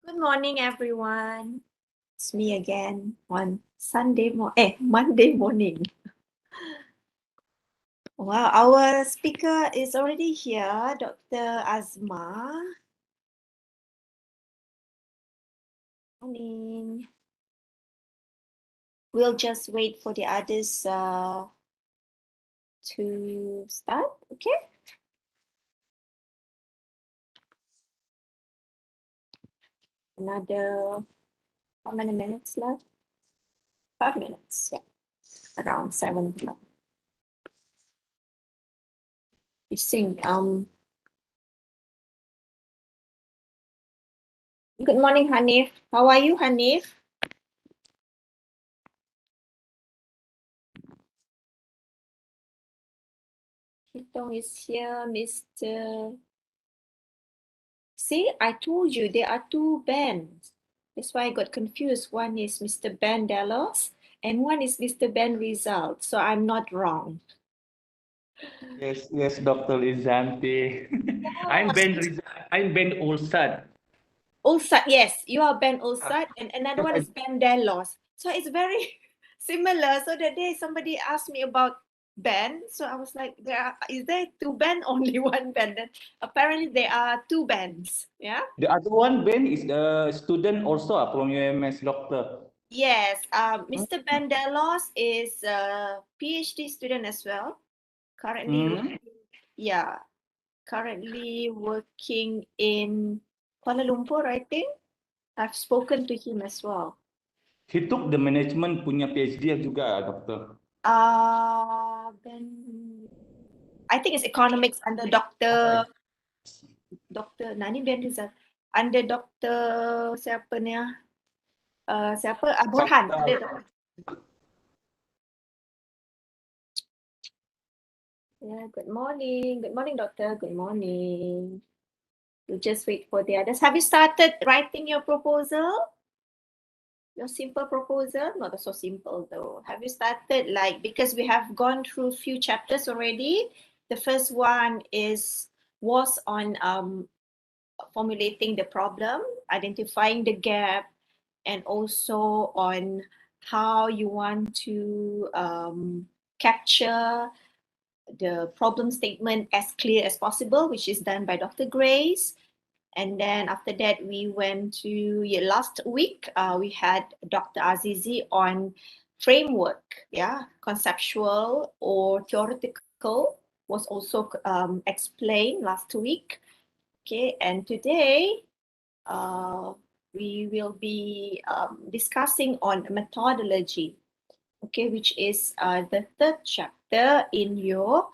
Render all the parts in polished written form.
Good morning, everyone. It's me again on Monday morning. Wow, our speaker is already here, Dr. AZMA. Morning. We'll just wait for the others to start, okay? Another, how many minutes left? 5 minutes, yeah. Around 7 o'clock. You sing, good morning, Hanif. How are you, Hanif? Hitong is here, Mr. See, I told you there are two bands. That's why I got confused. One is Mr. Ben Delos and one is Mr. Ben Rizal. So I'm not wrong. Yes, Dr. Lizante. I'm Ben Olsad. Ulsat, yes, you are Ben Ulsat and another one is Ben Delos. So it's very similar. So that day somebody asked me about Ben. So I was like, is there two Ben? Only one Ben. Then apparently there are two bands. Yeah. The other one, Ben, is the student also from UMS, Doctor. Yes, Mr. Ben Delos is a PhD student as well. Currently, currently working in Kuala Lumpur, I think. I've spoken to him as well. He took the management punya PhD juga, Doctor. Ben, I think it's economics under Dr. Nani Ben Rizal. Under Dr. siapa ni? Siapa? Burhan. Yeah, good morning. Good morning, doctor. Good morning. You just wait for the others. Have you started writing your proposal? Your simple proposal? Not so simple though. Have you started because we have gone through a few chapters already. The first one was on formulating the problem, identifying the gap, and also on how you want to capture the problem statement as clear as possible, which is done by Dr. Grace. And then after that, we went to last week, we had Dr. Azizi on framework, conceptual or theoretical was also explained last week. Okay, and today we will be discussing on methodology, okay, which is the third chapter in your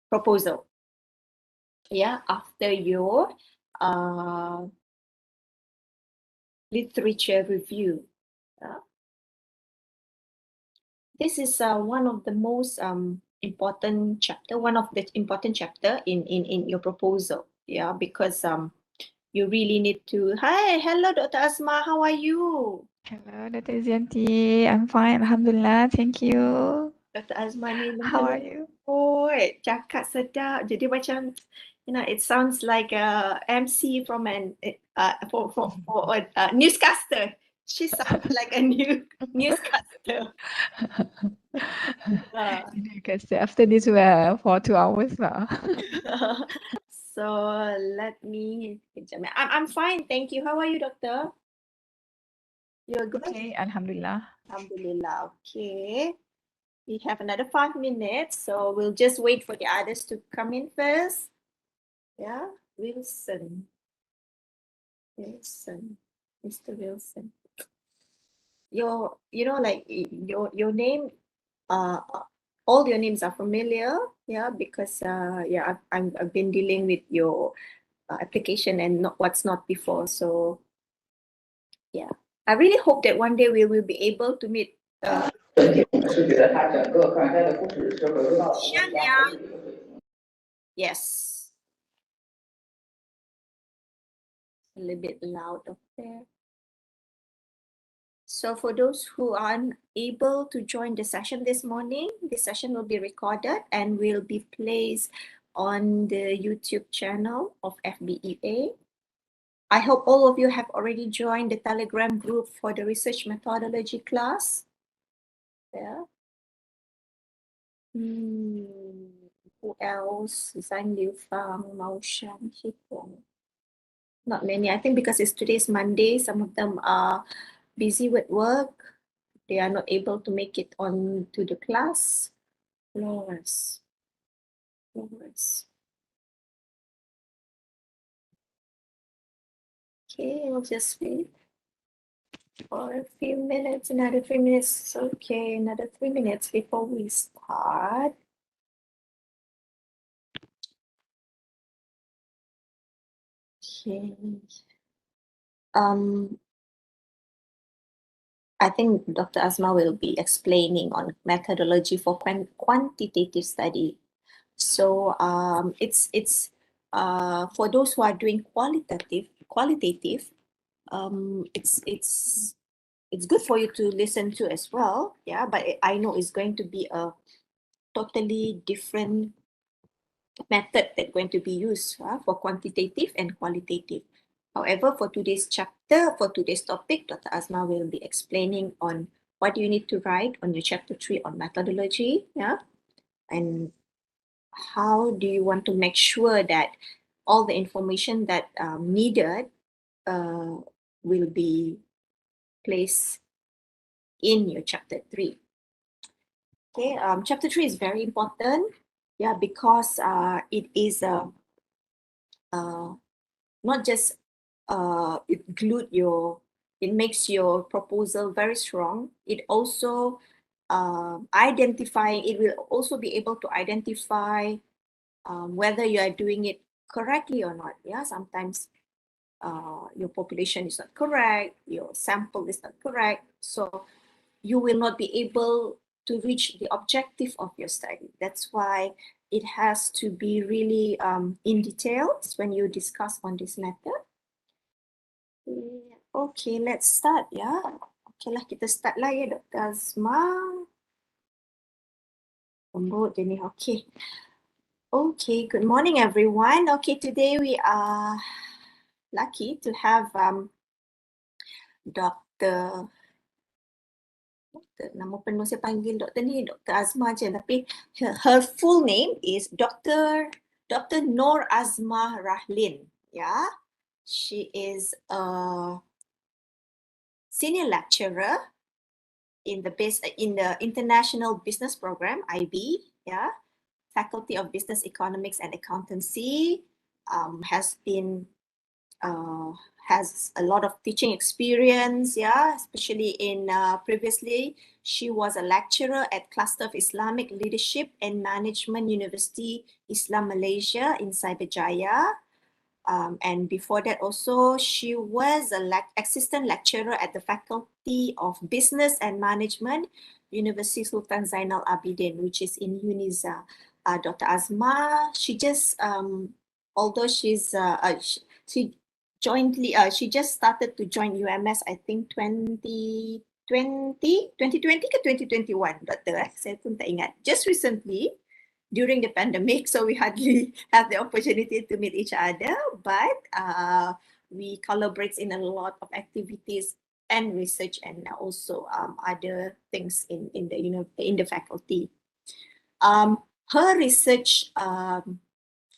proposal. Yeah, after your literature review. This is one of the most important chapter, one of the important chapter in your proposal. Yeah, because you really need to. Hi, hello, Dr. Asma. How are you? Hello, Dr. Zianti. I'm fine, Alhamdulillah. Thank you. Dr. Azman ni How are you? cakap sedap. Jadi macam, it sounds like a MC from an for a newscaster. She sounds like a newscaster. You can stay after this for 2 hours lah. So let me. I'm fine, thank you. How are you, doctor? You're good? Okay, Alhamdulillah. Alhamdulillah. Okay. We have another 5 minutes, so we'll just wait for the others to come in first. Yeah, Wilson, Mr. Wilson. Your name, all your names are familiar, yeah, because I've been dealing with your application and what's not before. So yeah, I really hope that one day we will be able to meet. Yes. A little bit loud up there. So for those who aren't able to join the session this morning, the session will be recorded and will be placed on the YouTube channel of FBEA. I hope all of you have already joined the Telegram group for the research methodology class. Yeah. Who else? Zhang Liu Fang, Mao Shan, Hipong. Not many. I think because it's today's Monday, some of them are busy with work. They are not able to make it on to the class. Lawrence. Okay, we'll just wait for a few minutes, another 3 minutes. Okay, another 3 minutes before we start. Okay. I think Dr. Azma will be explaining on methodology for quantitative study. So it's for those who are doing qualitative, it's good for you to listen to as well. Yeah, but I know it's going to be a totally different method that's going to be used for quantitative and qualitative. However, for today's chapter, for today's topic, Dr. Azma will be explaining on what you need to write on your chapter 3 on methodology, yeah, and how do you want to make sure that all the information that needed will be placed in your chapter 3. Okay, chapter 3 is very important, yeah, because it is not just it makes your proposal very strong. It also it will also be able to identify whether you are doing it correctly or not. Yeah, sometimes your population is not correct, your sample is not correct, so you will not be able to reach the objective of your study. That's why it has to be really in details when you discuss on this method. Okay, let's start ya. Okay lah, kita start lah ya Dr. Azma. Lembut je ni, okay. Okay, good morning everyone. Okay, today we are lucky to have Dr. Nama penuh saya panggil doktor ni Dr. Azma je, tapi her full name is Dr. Noor Azma Rahlin. Yeah, she is a senior lecturer in the International Business Program, IB. Yeah, Faculty of Business Economics and Accountancy. Has a lot of teaching experience, yeah, especially in previously she was a lecturer at Cluster of Islamic Leadership and Management University Islam Malaysia in Cyberjaya. And before that also, she was an assistant lecturer at the Faculty of Business and Management, University Sultan Zainal Abidin, which is in UNIZA. Dr. Azma, she just, although she just started to join UMS, I think 2020 ke 2021, Doktor, saya pun tak ingat. Just recently, during the pandemic, so we hardly have the opportunity to meet each other, but we collaborate in a lot of activities and research and also other things in the faculty. Her research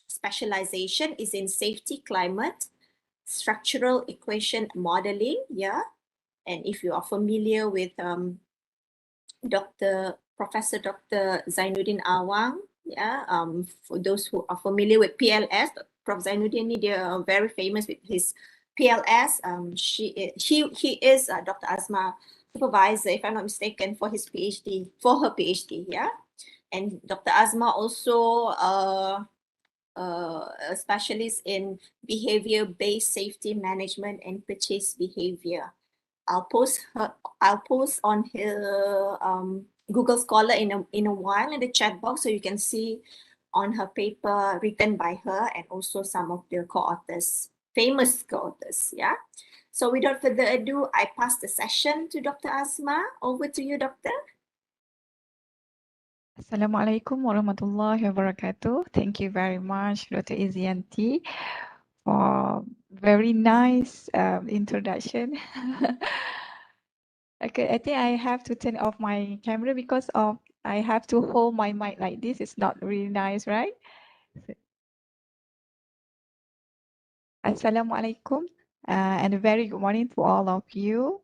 specialization is in safety climate, structural equation modeling, yeah. And if you are familiar with Professor Dr. Zainuddin Awang, yeah, for those who are familiar with PLS, Prof. Zainuddin, they are very famous with his PLS. He is Dr. Azma supervisor, if I'm not mistaken, for her PhD, yeah. And Dr. Azma also a specialist in behavior-based safety management and purchase behavior. I'll post on her Google Scholar in a while in the chat box, so you can see on her paper written by her and also some of the co-authors, famous co-authors. Yeah. So without further ado, I pass the session to Dr. Azma. Over to you, Doctor. Assalamualaikum warahmatullahi wabarakatuh. Thank you very much, Dr. Izianti, for very nice introduction. Okay, I think I have to turn off my camera because of I have to hold my mic like this. It's not really nice, right? Assalamualaikum, and a very good morning to all of you.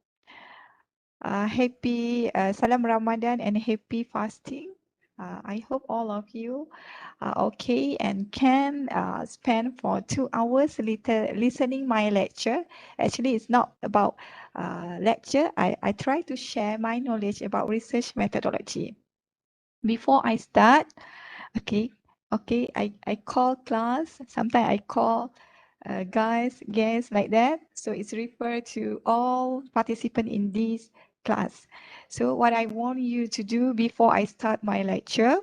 Happy Salam Ramadan and happy fasting. I hope all of you are okay and can spend for 2 hours listening my lecture. Actually, it's not about lecture. I try to share my knowledge about research methodology. Before I start, okay, I call class. Sometimes I call guys, guests like that. So it's referred to all participants in this class. So what I want you to do before I start my lecture,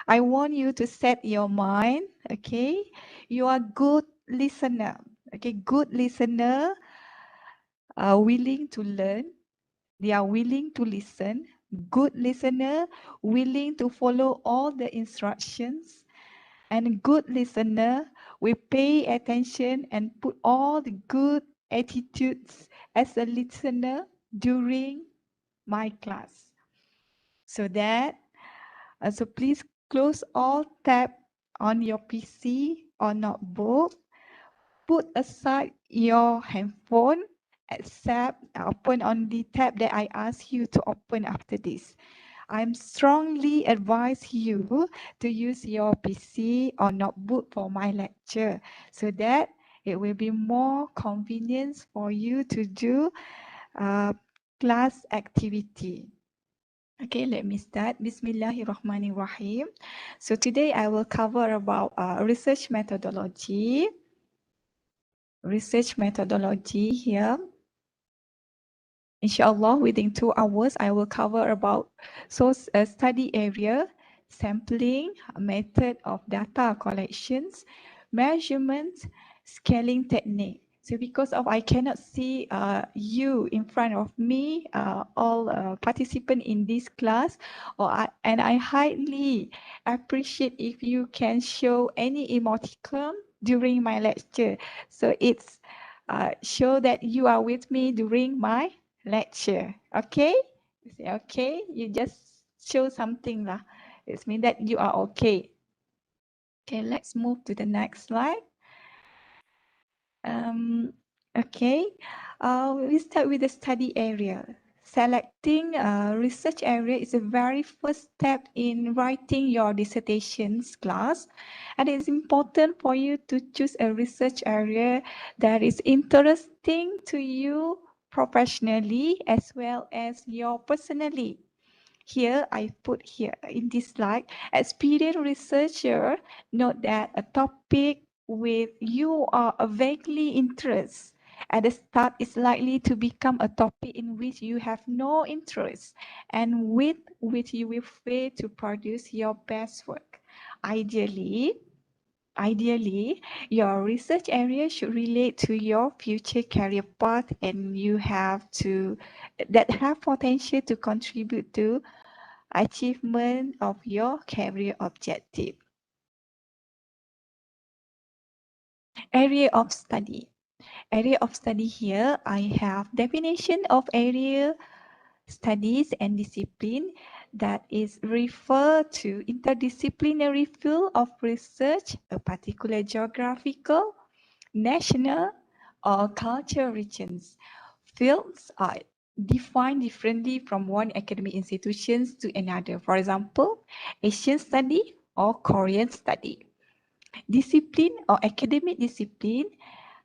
I want you to set your mind, okay? You are good listener, okay? Good listener are willing to learn. They are willing to listen. Good listener, willing to follow all the instructions. And good listener will pay attention and put all the good attitudes as a listener during my class. So please close all tab on your PC or notebook. Put aside your handphone except open on the tab that I ask you to open after this. I'm strongly advise you to use your PC or notebook for my lecture so that it will be more convenient for you to do class activity. Okay, let me start. Bismillahirrahmanirrahim. So today I will cover about research methodology. Research methodology here. Inshallah, within 2 hours, I will cover about source study area, sampling, method of data collections, measurements, scaling technique. So because of I cannot see you in front of me, all participants in this class, and I highly appreciate if you can show any emoticon during my lecture. So it's show that you are with me during my lecture. Okay? You say, okay, you just show something lah. It means that you are okay. Okay, let's move to the next slide. Okay, we start with the study area. Selecting a research area is the very first step in writing your dissertations class. And it's important for you to choose a research area that is interesting to you professionally as well as your personally. Here, I put here in this slide, experienced researcher note that a topic with you are a vaguely interest at the start is likely to become a topic in which you have no interest and with which you will fail to produce your best work. Ideally, your research area should relate to your future career path and you have to that have potential to contribute to achievement of your career objective. Area of study. Area of study here, I have definition of area studies and discipline that is refer to interdisciplinary field of research, a particular geographical, national, or cultural regions. Fields are defined differently from one academic institutions to another. For example, Asian study or Korean study. Discipline or academic discipline,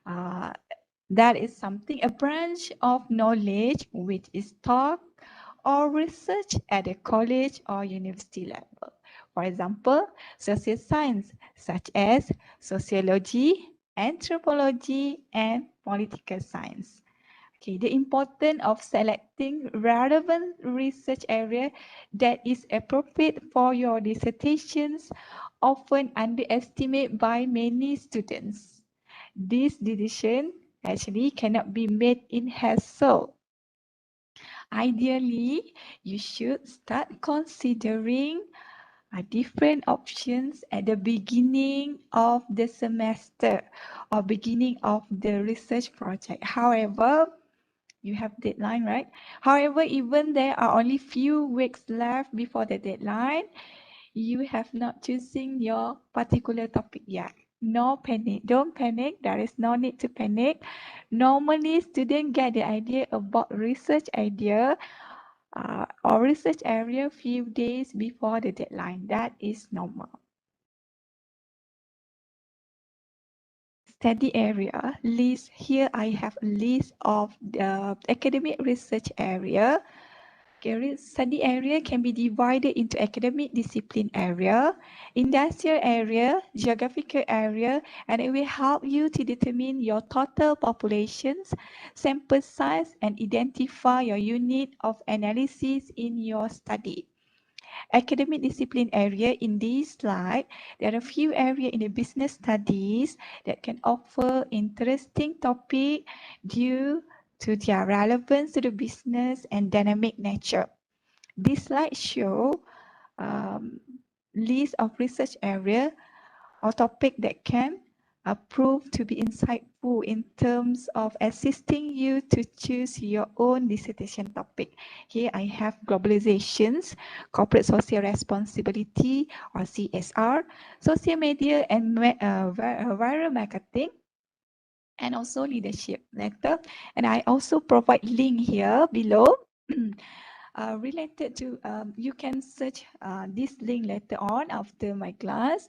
that is something, a branch of knowledge which is taught or research at a college or university level. For example, social science such as sociology, anthropology, and political science. Okay, the importance of selecting relevant research area that is appropriate for your dissertations often underestimated by many students. This decision actually cannot be made in haste. Ideally, you should start considering different options at the beginning of the semester or beginning of the research project. However, you have deadline, right? However, even there are only few weeks left before the deadline, you have not choosing your particular topic yet. No panic. Don't panic. There is no need to panic. Normally, students get the idea about research idea or research area few days before the deadline. That is normal. Study area list. Here I have a list of the academic research area. Study area can be divided into academic discipline area, industrial area, geographical area, and it will help you to determine your total populations, sample size, and identify your unit of analysis in your study. Academic discipline area in this slide, there are a few areas in the business studies that can offer interesting topic due to their relevance to the business and dynamic nature. This slide show list of research area or topic that can prove to be insightful in terms of assisting you to choose your own dissertation topic. Here I have globalizations, corporate social responsibility or CSR, social media and viral marketing, and also leadership letter. And I also provide link here below related to, you can search this link later on after my class.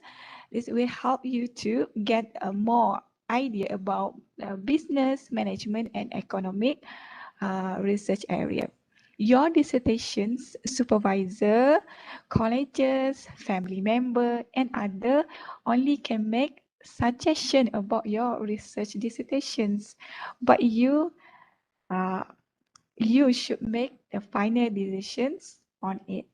This will help you to get a more idea about business management and economic research area. Your dissertations supervisor, colleges, family member, and other only can make suggestion about your research dissertations, but you should make the final decisions on it.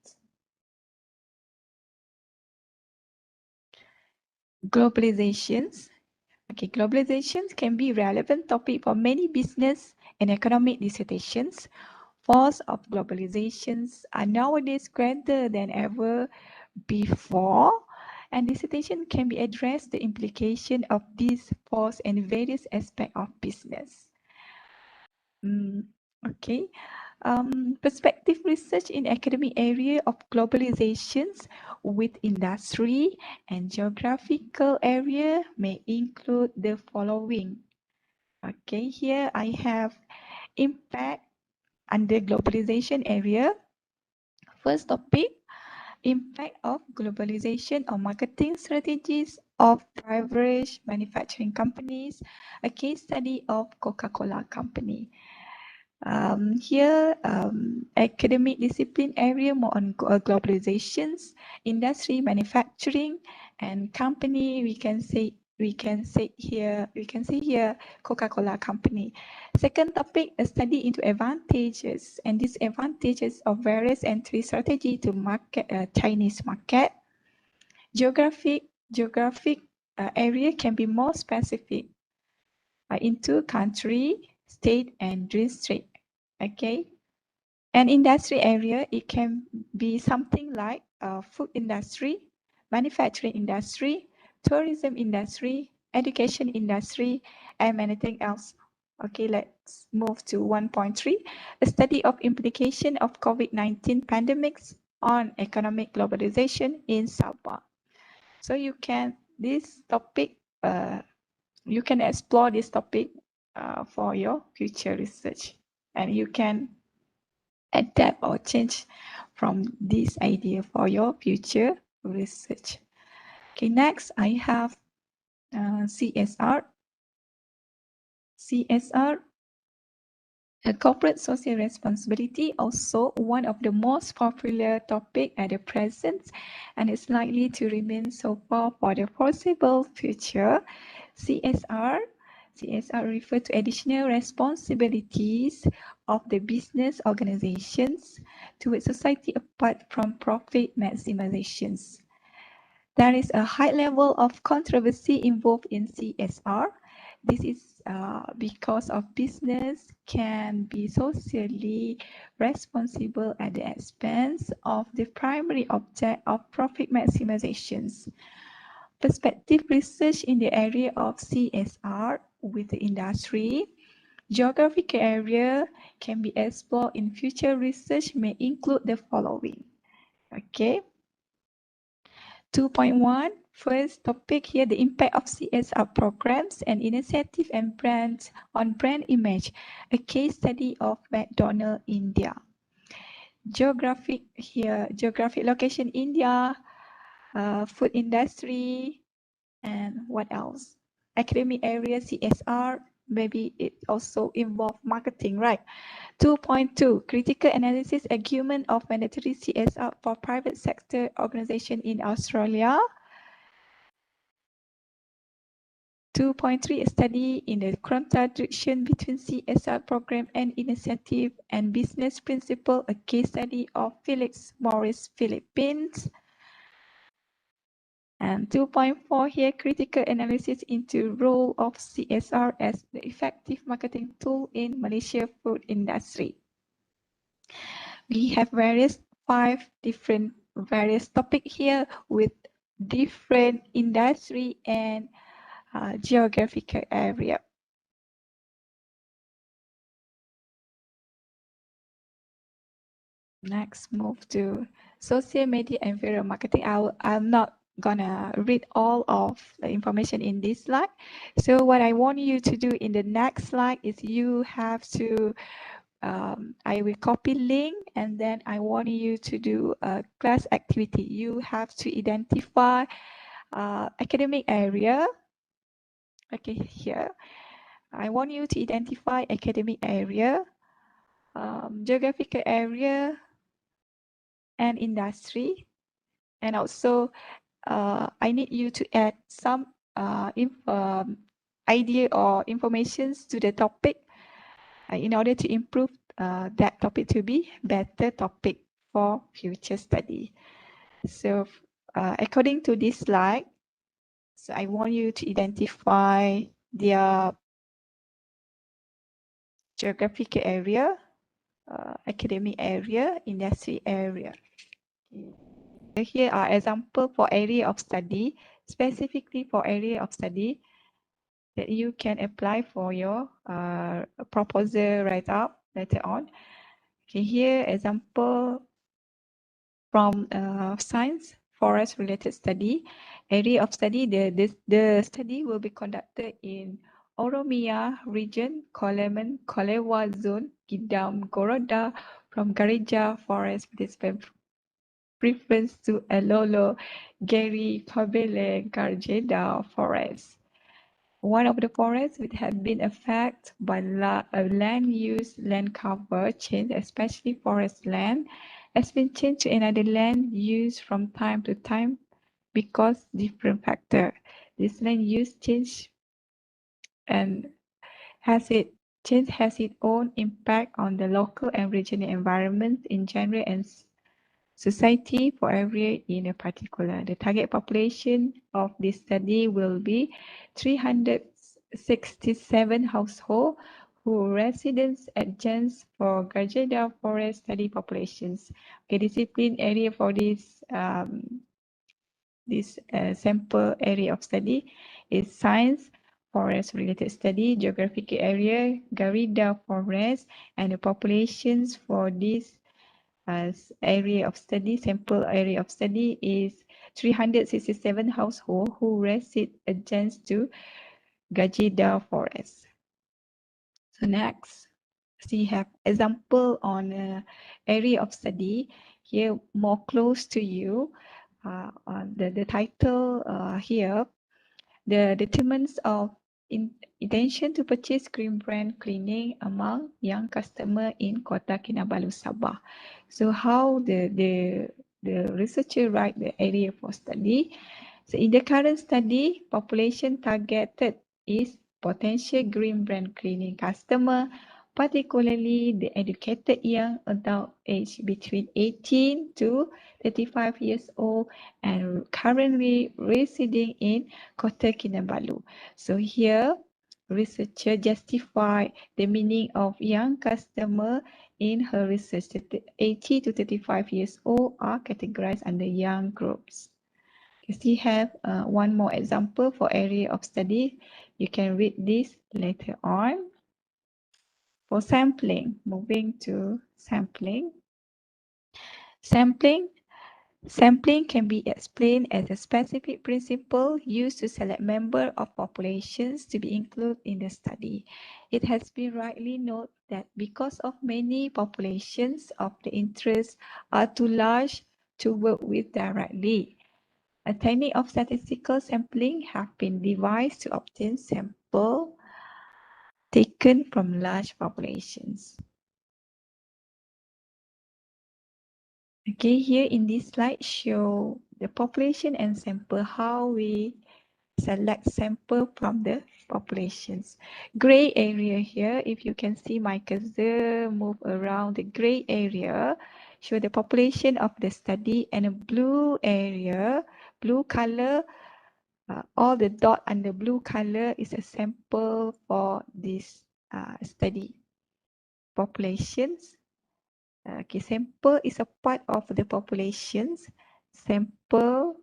Globalizations. Okay, globalizations can be relevant topic for many business and economic dissertations. Force of globalizations are nowadays greater than ever before, and dissertation can be addressed the implication of this force and various aspects of business. Okay. Perspective research in academic area of globalizations with industry and geographical area may include the following. Okay, here I have impact under globalization area. First topic, impact of globalization on marketing strategies of beverage manufacturing companies, a case study of Coca-Cola company. Here, academic discipline area more on globalizations, industry, manufacturing, and company. We can say here Coca-Cola company. Second topic, a study into advantages and disadvantages of various entry strategy to market Chinese market. Geographic area can be more specific into country, state, and district. Okay, an industry area, it can be something like food industry, manufacturing industry, tourism industry, education industry, and anything else. Okay, let's move to 1.3, a study of implication of COVID-19 pandemics on economic globalization in Sabah. So you can, this topic, you can explore this topic for your future research, and you can adapt or change from this idea for your future research. Okay, next I have CSR. CSR, corporate social responsibility, also one of the most popular topic at the present, and is likely to remain so for the foreseeable future. CSR refers to additional responsibilities of the business organizations towards society apart from profit maximizations. There is a high level of controversy involved in CSR. This is because of business can be socially responsible at the expense of the primary object of profit maximizations. Perspective research in the area of CSR with the industry, geographic area can be explored in future research may include the following. Okay. 2.1, first topic here, the impact of CSR programs and initiative and brands on brand image, a case study of McDonald's India. Geographic here, geographic location India, food industry, and what else? Academic area CSR, maybe it also involve marketing, right? 2.2, critical analysis argument of mandatory CSR for private sector organization in Australia. 2.3, a study in the contradiction between CSR program and initiative and business principle, a case study of Felix Morris, Philippines. And 2.4 here, critical analysis into role of CSR as the effective marketing tool in Malaysia food industry. We have five different topic here with different industry and geographical area. Next, move to social media and viral marketing. I'm not gonna read all of the information in this slide. So what I want you to do in the next slide is you have to, I will copy link and then I want you to do a class activity. You have to identify academic area. Okay, here. I want you to identify academic area, geographical area, and industry. And also, I need you to add some idea or informations to the topic in order to improve that topic to be better topic for future study. So according to this slide, so I want you to identify their geographical area, academic area, industry area. Here are examples for area of study, specifically for area of study that you can apply for your proposal write-up later on. Okay, here example from science, forest related study. Area of study, the study will be conducted in Oromia region, Kolemen, Kolewa zone, Gidam, Goroda, from Garija forest participant preference to Alolo, Gary, Pabele, Garjeda forest. One of the forests which have been affected by land use, land cover change, especially forest land, has been changed to another land use from time to time because different factor. This land use change and has its own impact on the local and regional environment in general and society for area in a particular. The target population of this study will be 367 households who residents adjacent for Garjeda forest study populations. Okay, discipline area for this sample area of study is science, forest related study, geographic area, Garida forest, and the populations for this area of study, sample area of study is 367 households who reside adjacent to Gajida forest. So next, we have example on area of study here more close to you. On the title here, the determinants of intention to purchase green brand cleaning among young customer in Kota Kinabalu, Sabah. So how the researcher write the area for study. So in the current study, population targeted is potential green brand cleaning customer, particularly the educated young adult aged between 18 to 35 years old and currently residing in Kota Kinabalu. So here researcher justify the meaning of young customer in her research. 80 to 35 years old are categorized under young groups. You still have one more example for area of study. You can read this later on. For sampling, moving to sampling. Sampling can be explained as a specific principle used to select members of populations to be included in the study. It has been rightly noted that because of many populations of the interest are too large to work with directly, a technique of statistical sampling has been devised to obtain sample taken from large populations. Okay, here in this slide show the population and sample, how we select sample from the populations. Gray area here, if you can see my cursor move around, the gray area show the population of the study, and a blue area, blue color, all the dot under blue color is a sample for this study. Populations. Okay, sample is a part of the populations. Sample,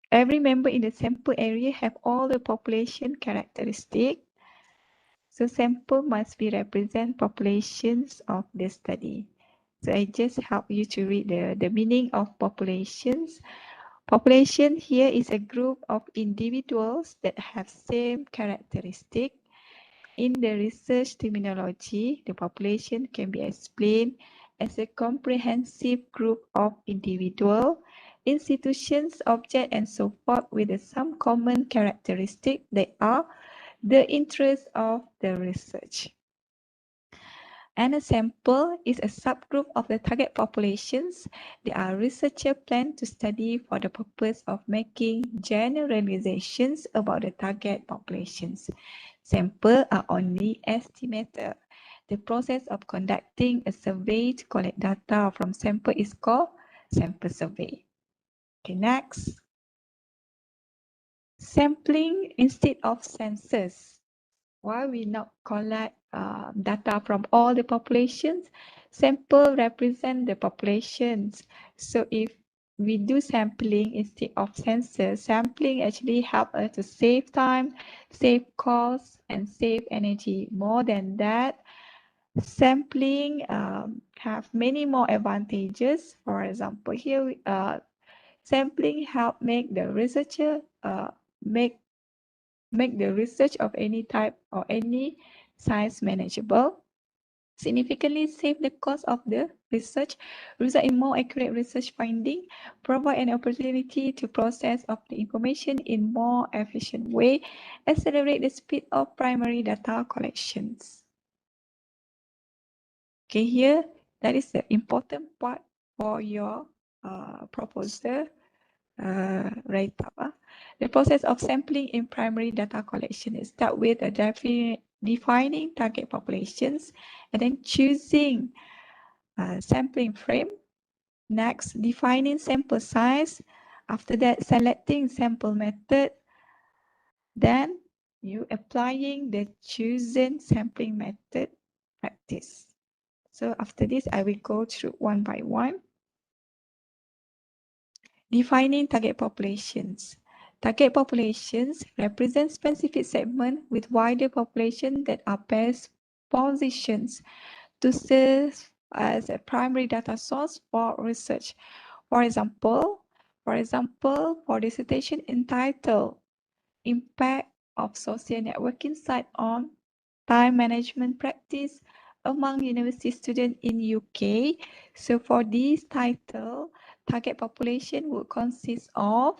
every member in the sample area have all the population characteristic. So sample must be represent populations of the study. So I just help you to read the meaning of populations. Population here is a group of individuals that have same characteristic. In the research terminology, the population can be explained as a comprehensive group of individuals, institutions, objects, and so forth with some common characteristic that are the interest of the research. And a sample is a subgroup of the target populations that our researcher plan to study for the purpose of making generalizations about the target populations. Samples are only estimated. The process of conducting a survey to collect data from sample is called sample survey. Okay, next. Sampling instead of census. Why we not collect data from all the populations? Sample represent the populations. So if we do sampling instead of census, sampling actually help us to save time, save costs, and save energy. More than that, sampling have many more advantages. For example, here sampling help make the researcher make the research of any type or any size manageable, significantly save the cost of the research, result in more accurate research finding, provide an opportunity to process of the information in more efficient way, accelerate the speed of primary data collections. Okay, here that is the important part for your proposal. The process of sampling in primary data collection is start with a defining target populations and then choosing sampling frame. Next, defining sample size. After that, selecting sample method. Then you applying the chosen sampling method practice. So after this, I will go through one by one. Defining target populations. Target populations represent specific segments with wider population that are best positions to serve as a primary data source for research. For example, for dissertation entitled Impact of Social Networking Site on Time Management Practice among University Students in UK. So for this title, target population would consist of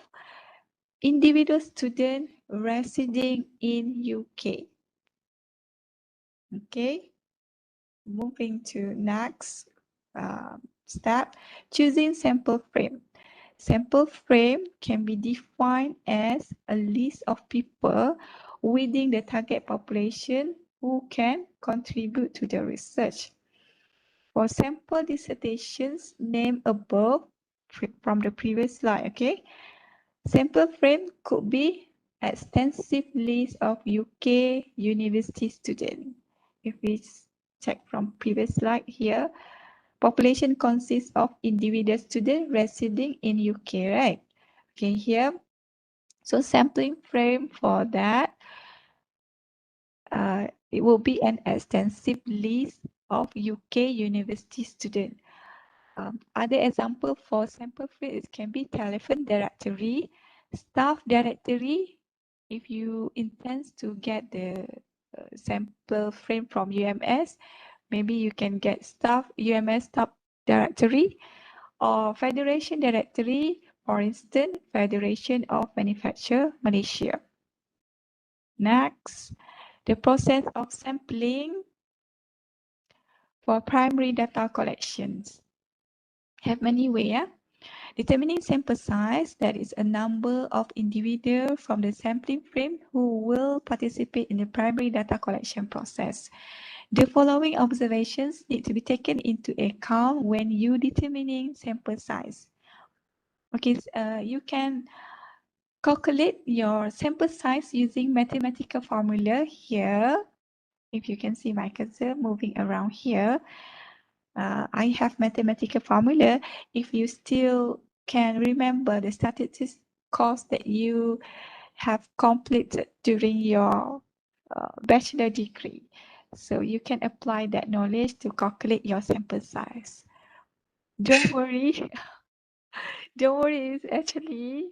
individual students residing in UK. Okay, moving to next step, choosing sample frame. Sample frame can be defined as a list of people within the target population who can contribute to the research. For sample dissertations named above from the previous slide, okay, sample frame could be extensive list of UK university students. If we check from previous slide here, population consists of individual students residing in UK, right? Okay, here, so sampling frame for that, it will be an extensive list of UK university students. Other example for sample frame can be telephone directory, staff directory. If you intend to get the sample frame from UMS, maybe you can get staff UMS staff directory or federation directory, for instance, Federation of Manufacturer Malaysia. Next, the process of sampling for primary data collections. Have many ways. Yeah? Determining sample size, that is a number of individuals from the sampling frame who will participate in the primary data collection process. The following observations need to be taken into account when you determining sample size. Okay, you can calculate your sample size using mathematical formula here. If you can see my cursor moving around here, I have mathematical formula. If you still can remember the statistics course that you have completed during your bachelor degree, so you can apply that knowledge to calculate your sample size. Don't worry, don't worry. It's actually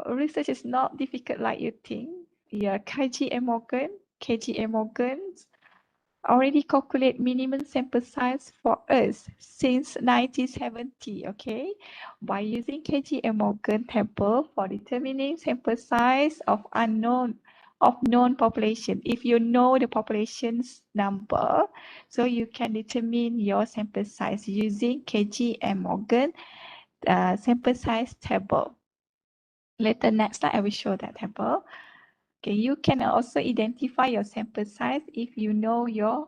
research is not difficult like you think. Yeah, KGM Morgan already calculate minimum sample size for us since 1970, okay? By using KGM Morgan table for determining sample size of known population. If you know the population's number, so you can determine your sample size using KGM Morgan sample size table. Later, next slide, I will show that table. Okay, you can also identify your sample size if you know your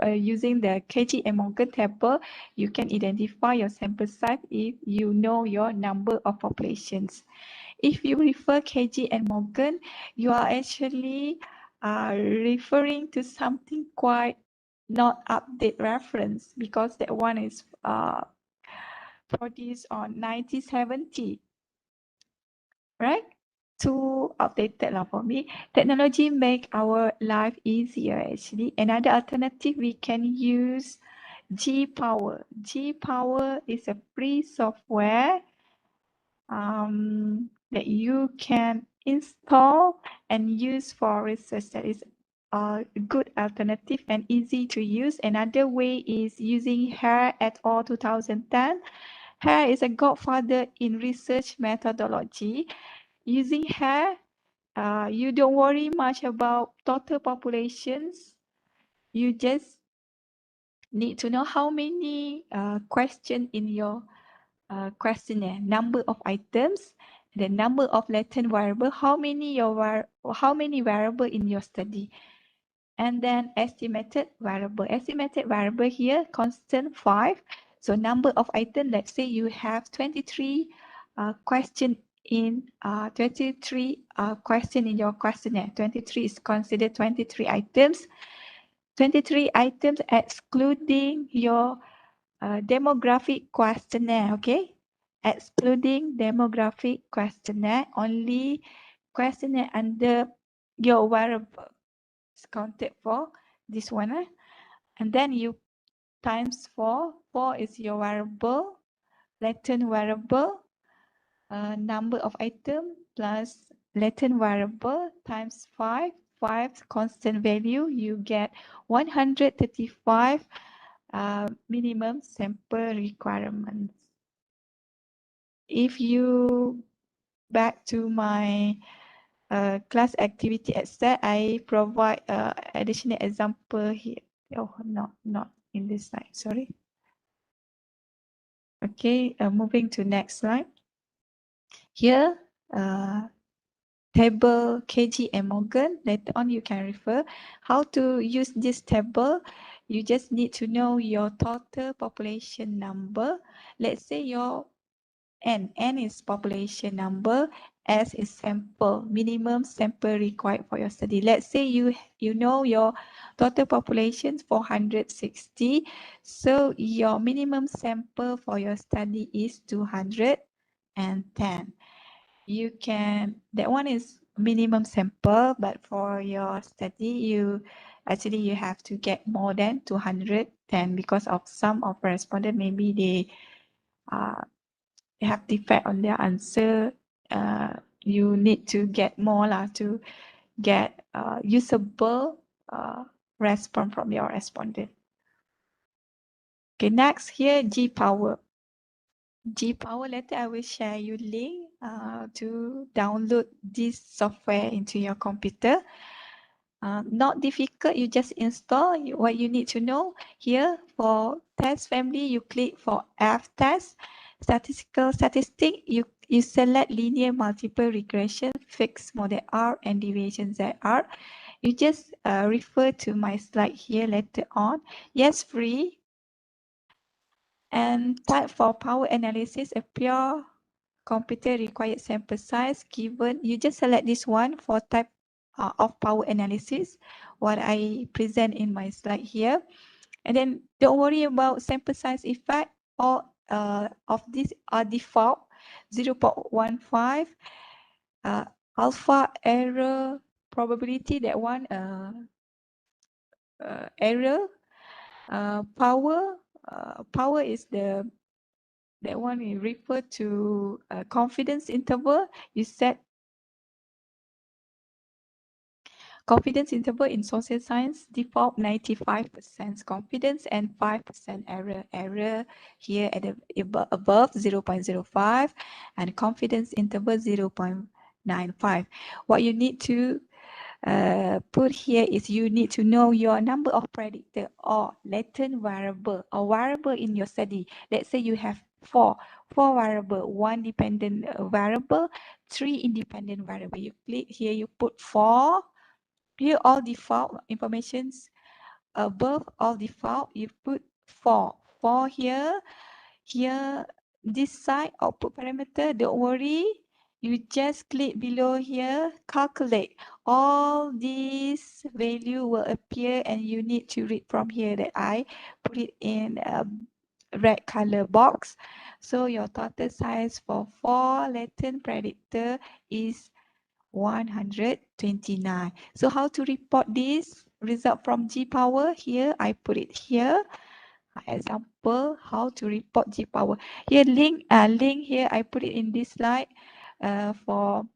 using the KGM Morgan table, you can identify your sample size if you know your number of populations. If you refer KGM Morgan, you are actually referring to something quite not update reference because that one is produced on 1970, right? Too outdated for me. Technology make our life easier actually. Another alternative, we can use G-Power. G-Power is a free software that you can install and use for research. That is a good alternative and easy to use. Another way is using Hare et al. 2010. Hare is a godfather in research methodology. Using Hare, you don't worry much about total populations. You just need to know how many questions in your questionnaire, number of items, the number of latent variable, how many variable in your study, and then estimated variable. Estimated variable here constant 5. So number of items. Let's say you have 23 question in 23 question in your questionnaire. 23 is considered 23 items. 23 items excluding your demographic questionnaire, okay? Excluding demographic questionnaire, only questionnaire under your variable is counted for this one. And then you times 4. 4 is your variable, latent variable, number of items plus latent variable times 5. 5 constant value, you get 135 minimum sample requirements. If you back to my class activity except I provide additional example here. Oh, not in this slide, sorry. Okay, moving to next slide. Here, table KGM Morgan. Later on, you can refer how to use this table. You just need to know your total population number. Let's say your N is population number as a sample, minimum sample required for your study. Let's say you know your total population 460, so your minimum sample for your study is 210. You can, that one is minimum sample, but for your study, you have to get more than 210 because of some of respondents, maybe they have defect on their answer. You need to get more to get usable response from your respondent. Okay, next here, G Power. G Power, later I will share you link to download this software into your computer. Not difficult, you just install. What you need to know here for test family, you click for F test. Statistical statistic, you select linear multiple regression, fixed model R and deviation ZR. You just refer to my slide here later on. Yes, free. And type for power analysis, a pure computer required sample size given. You just select this one for type of power analysis, what I present in my slide here. And then don't worry about sample size effect. All of these are default 0.15. Alpha error probability, that one error. Power is that one we refer to confidence interval. You set confidence interval in social science, default 95% confidence and 5% error. Error here at the above 0.05 and confidence interval 0.95. What you need to put here is you need to know your number of predictor or latent variable or variable in your study. Let's say you have four variable, one dependent variable, three independent variable. You click here, you put 4. Here all default informations above all default, you put 4. 4 here. Here, this side output parameter, don't worry. You just click below here, calculate. All these value will appear and you need to read from here that I put it in a red color box. So your total size for 4 latent predictor is 129. So how to report this result from G power? Here, I put it here. Example, how to report G power. Here, link here, I put it in this slide for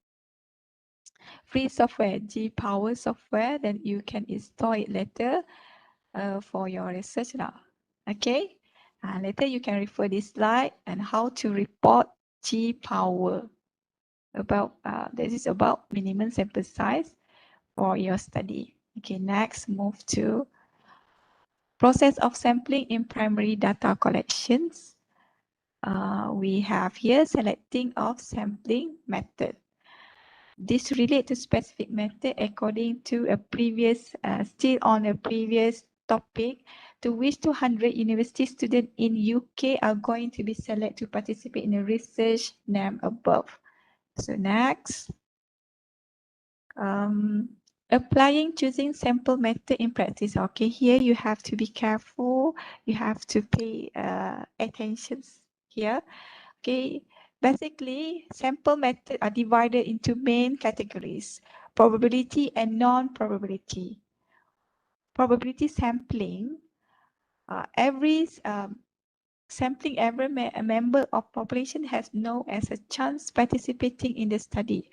free software, G power software. Then you can install it later for your research now. Okay, later you can refer this slide and how to report G power. About this is about minimum sample size for your study. Okay, next move to process of sampling in primary data collections. We have here selecting of sampling method. This relates to specific method according to a previous, still on a previous topic, to which 200 university students in UK are going to be selected to participate in a research named above. So next. Applying choosing sample method in practice. Okay, here you have to be careful. You have to pay attention here. Okay, basically sample method are divided into main categories: probability and non-probability. Probability sampling. Every sampling every member of population has no as a chance participating in the study.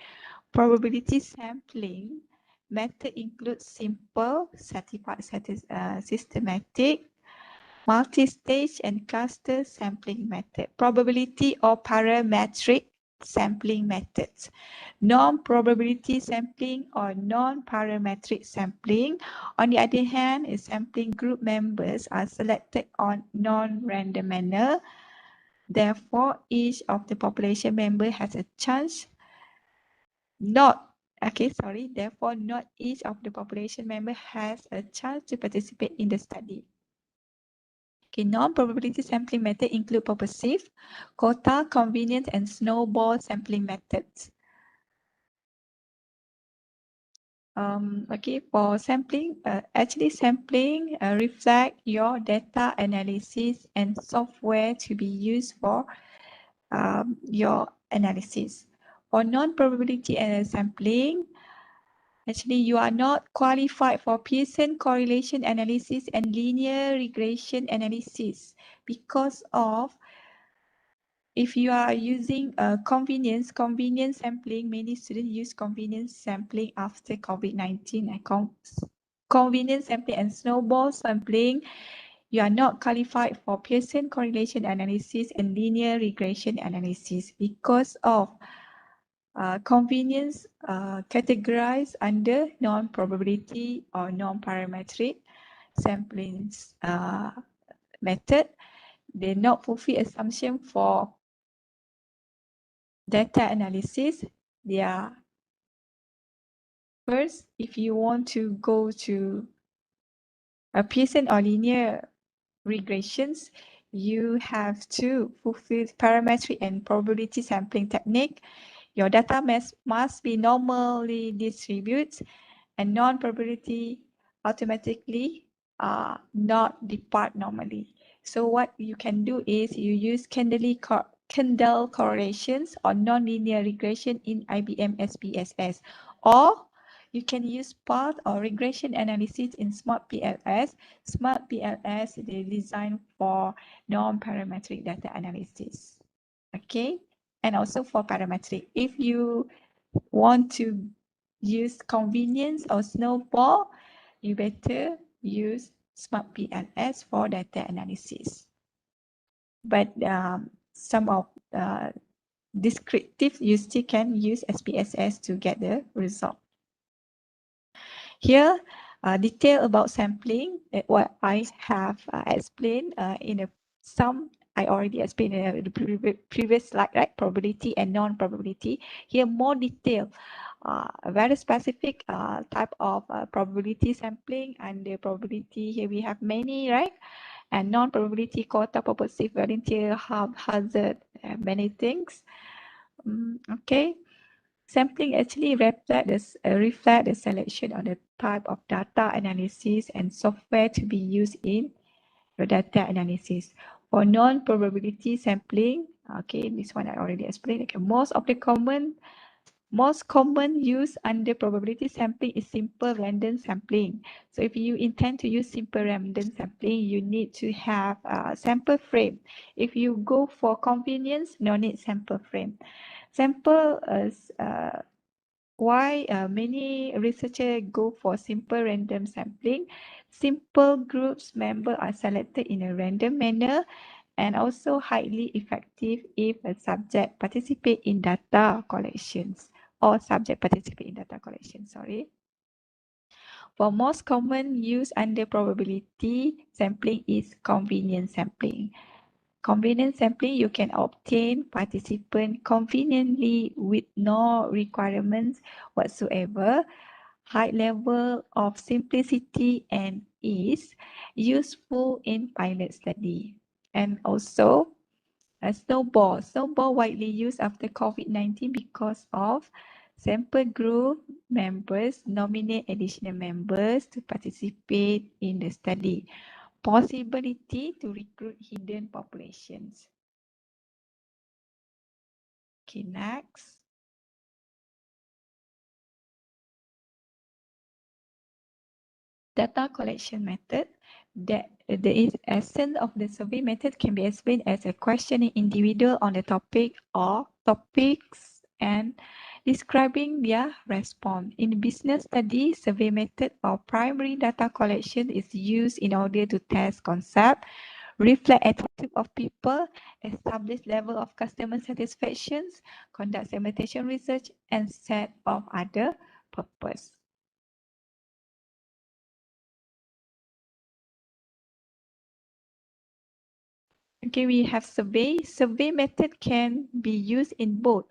Probability sampling method includes simple, certified, systematic, multi-stage, and cluster sampling method. Probability or parametric sampling methods. Non-probability sampling or non-parametric sampling. On the other hand, sampling group members are selected on non-random manner. Therefore, each of the population member has a chance therefore not each of the population member has a chance to participate in the study. Okay, non-probability sampling method include purposive, quota, convenience, and snowball sampling methods. Okay, for sampling, actually sampling reflect your data analysis and software to be used for your analysis. For non-probability sampling, actually you are not qualified for Pearson correlation analysis and linear regression analysis because of if you are using convenience sampling, many students use convenience sampling after COVID-19. Convenience sampling and snowball sampling, you are not qualified for Pearson correlation analysis and linear regression analysis because of convenience categorized under non-probability or non-parametric sampling method. They not fulfill assumption for data analysis. They are first, if you want to go to a Pearson or linear regressions, you have to fulfill parametric and probability sampling technique. Your data must be normally distributed and non-probability automatically not depart normally. So what you can do is you use Kendall correlations or nonlinear regression in IBM SPSS, or you can use path or regression analysis in Smart PLS. Smart PLS is designed for non-parametric data analysis. Okay, and also for parametric. If you want to use convenience or snowball, you better use Smart PLS for data analysis. But some of descriptive, you still can use SPSS to get the result. Here, detail about sampling, what I have explained in some, I already explained in the previous slide, right? Probability and non-probability. Here, more detail, very specific type of probability sampling and the probability. Here we have many, right? And non-probability, quota, purposive, volunteer, hazard, many things. Okay. Sampling actually reflect the selection of the type of data analysis and software to be used in your data analysis. For non-probability sampling, okay, this one I already explained. Okay, most common use under probability sampling is simple random sampling. So if you intend to use simple random sampling, you need to have a sample frame. If you go for convenience, no need sample frame. Sample is why many researchers go for simple random sampling. Simple groups members are selected in a random manner and also highly effective if a subject participate in data collections or subject participate in data collection, sorry. For most common use under probability sampling is convenience sampling. Convenience sampling, you can obtain participant conveniently with no requirements whatsoever. High level of simplicity and ease useful in pilot study. And also a snowball. Snowball widely used after COVID-19 because of sample group members nominate additional members to participate in the study. Possibility to recruit hidden populations. Okay, next. Data collection method. The essence of the survey method can be explained as a questioning individual on the topic or topics and describing their response. In business study, survey method or primary data collection is used in order to test concept, reflect attitude of people, establish level of customer satisfaction, conduct segmentation research, and set of other purpose. Okay, we have survey. Survey method can be used in both.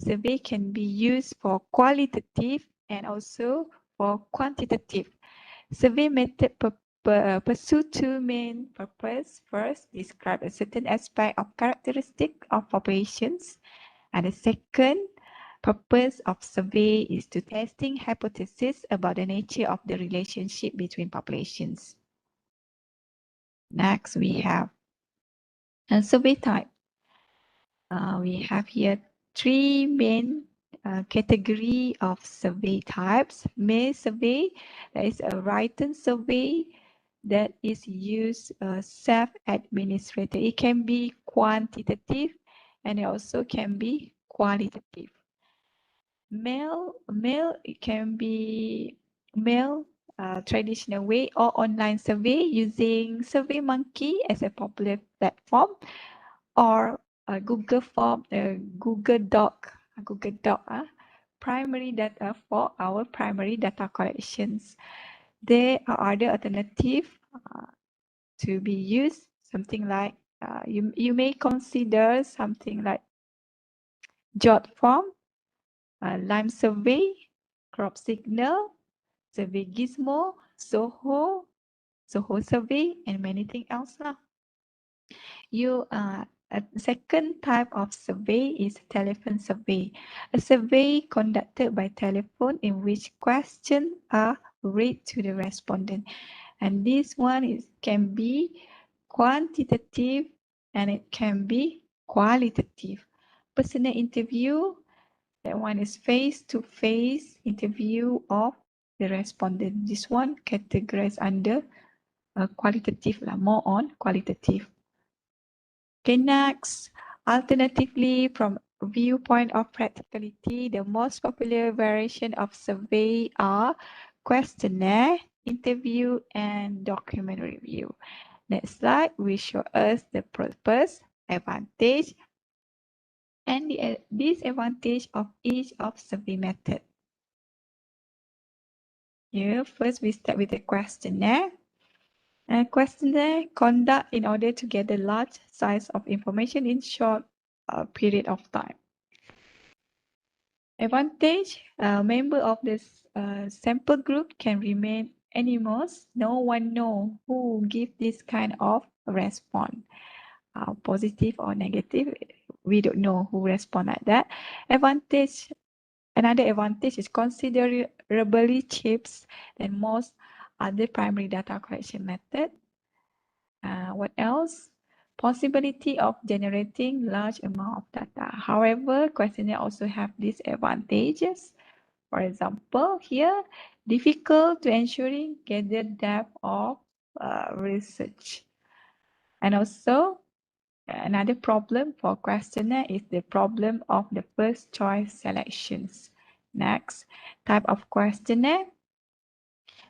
Survey can be used for qualitative and also for quantitative. Survey method pursue two main purposes. First, describe a certain aspect of characteristic of populations. And the second, Purpose of survey is to testing hypothesis about the nature of the relationship between populations. Next, we have a survey type. We have here three main category of survey types. Main survey, that is a written survey that is used self-administrated. It can be quantitative and it also can be qualitative. Mail, it can be mail traditional way or online survey using SurveyMonkey as a popular platform, or Google Form, Google Doc, primary data for our primary data collections. There are other alternatives to be used, something like you may consider something like Jot Form, Lime Survey, Crop Signal, Survey Gizmo, Zoho Survey, and many things else lah. A second type of survey is telephone survey. A survey conducted by telephone in which questions are read to the respondent. And this one can be quantitative and it can be qualitative. Personal interview, that one is face-to-face interview of the respondent. This one categorized under qualitative, more on qualitative. Okay, next. Alternatively, from viewpoint of practicality, the most popular variation of survey are questionnaire, interview, and document review. Next slide will show us the purpose, advantage, and the disadvantage of each of survey method. Here, first we start with the questionnaire. A questionnaire conduct in order to get a large size of information in short period of time. Advantage, a member of this sample group can remain anonymous. No one know who give this kind of response, positive or negative. We don't know who respond like that. Advantage, another advantage is considerably cheaper than most other primary data collection method. What else? Possibility of generating large amount of data. However, questionnaire also have disadvantages. For example, here, difficult to ensuring gather depth of research. And also, another problem for questionnaire is the problem of the first choice selections. Next, type of questionnaire.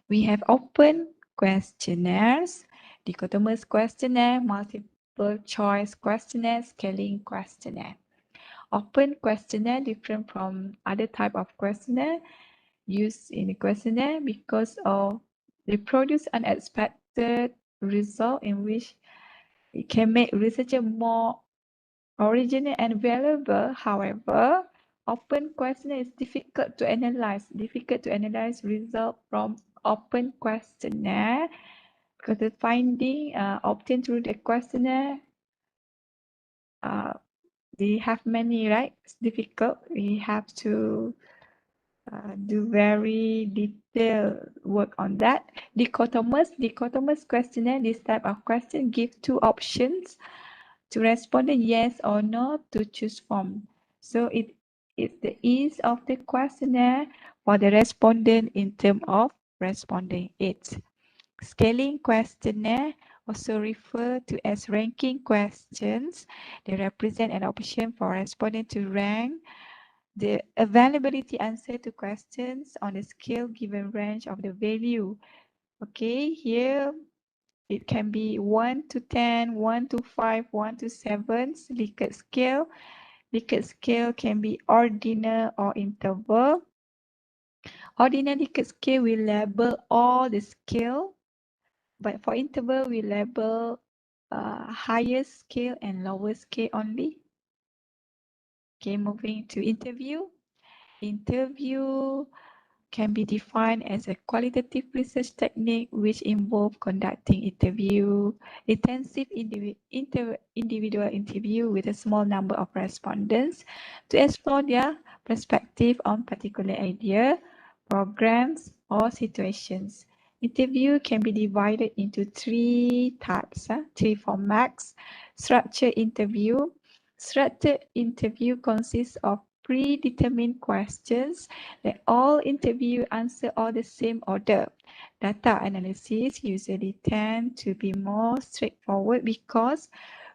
We have open questionnaires, dichotomous questionnaire, multiple choice questionnaire, scaling questionnaire. Open questionnaire different from other type of questionnaire used in the questionnaire because of they produce unexpected result in which it can make researcher more original and valuable. However, open questionnaire is difficult to analyze result from open questionnaire because the finding obtained through the questionnaire they have many, right? It's difficult. We have to do very detailed work on that. Dichotomous questionnaire, this type of question give two options to respond yes or no to choose from. So it is the ease of the questionnaire for the respondent in terms of responding it. Scaling questionnaire, also referred to as ranking questions. They represent an option for respondent to rank the availability answer to questions on a scale given range of the value. Okay, here it can be 1 to 10, 1 to 5, 1 to 7, Likert scale. Likert scale can be ordinal or interval. Ordinal Likert scale will label all the scale, but for interval we label higher scale and lower scale only. Okay, moving to interview. Interview can be defined as a qualitative research technique which involves conducting intensive individual interview with a small number of respondents to explore their perspective on particular idea, programs, or situations. Interview can be divided into three types, three formats. Structured interview. Structured interview consists of predetermined questions that all interview answer all the same order. Data analysis usually tend to be more straightforward because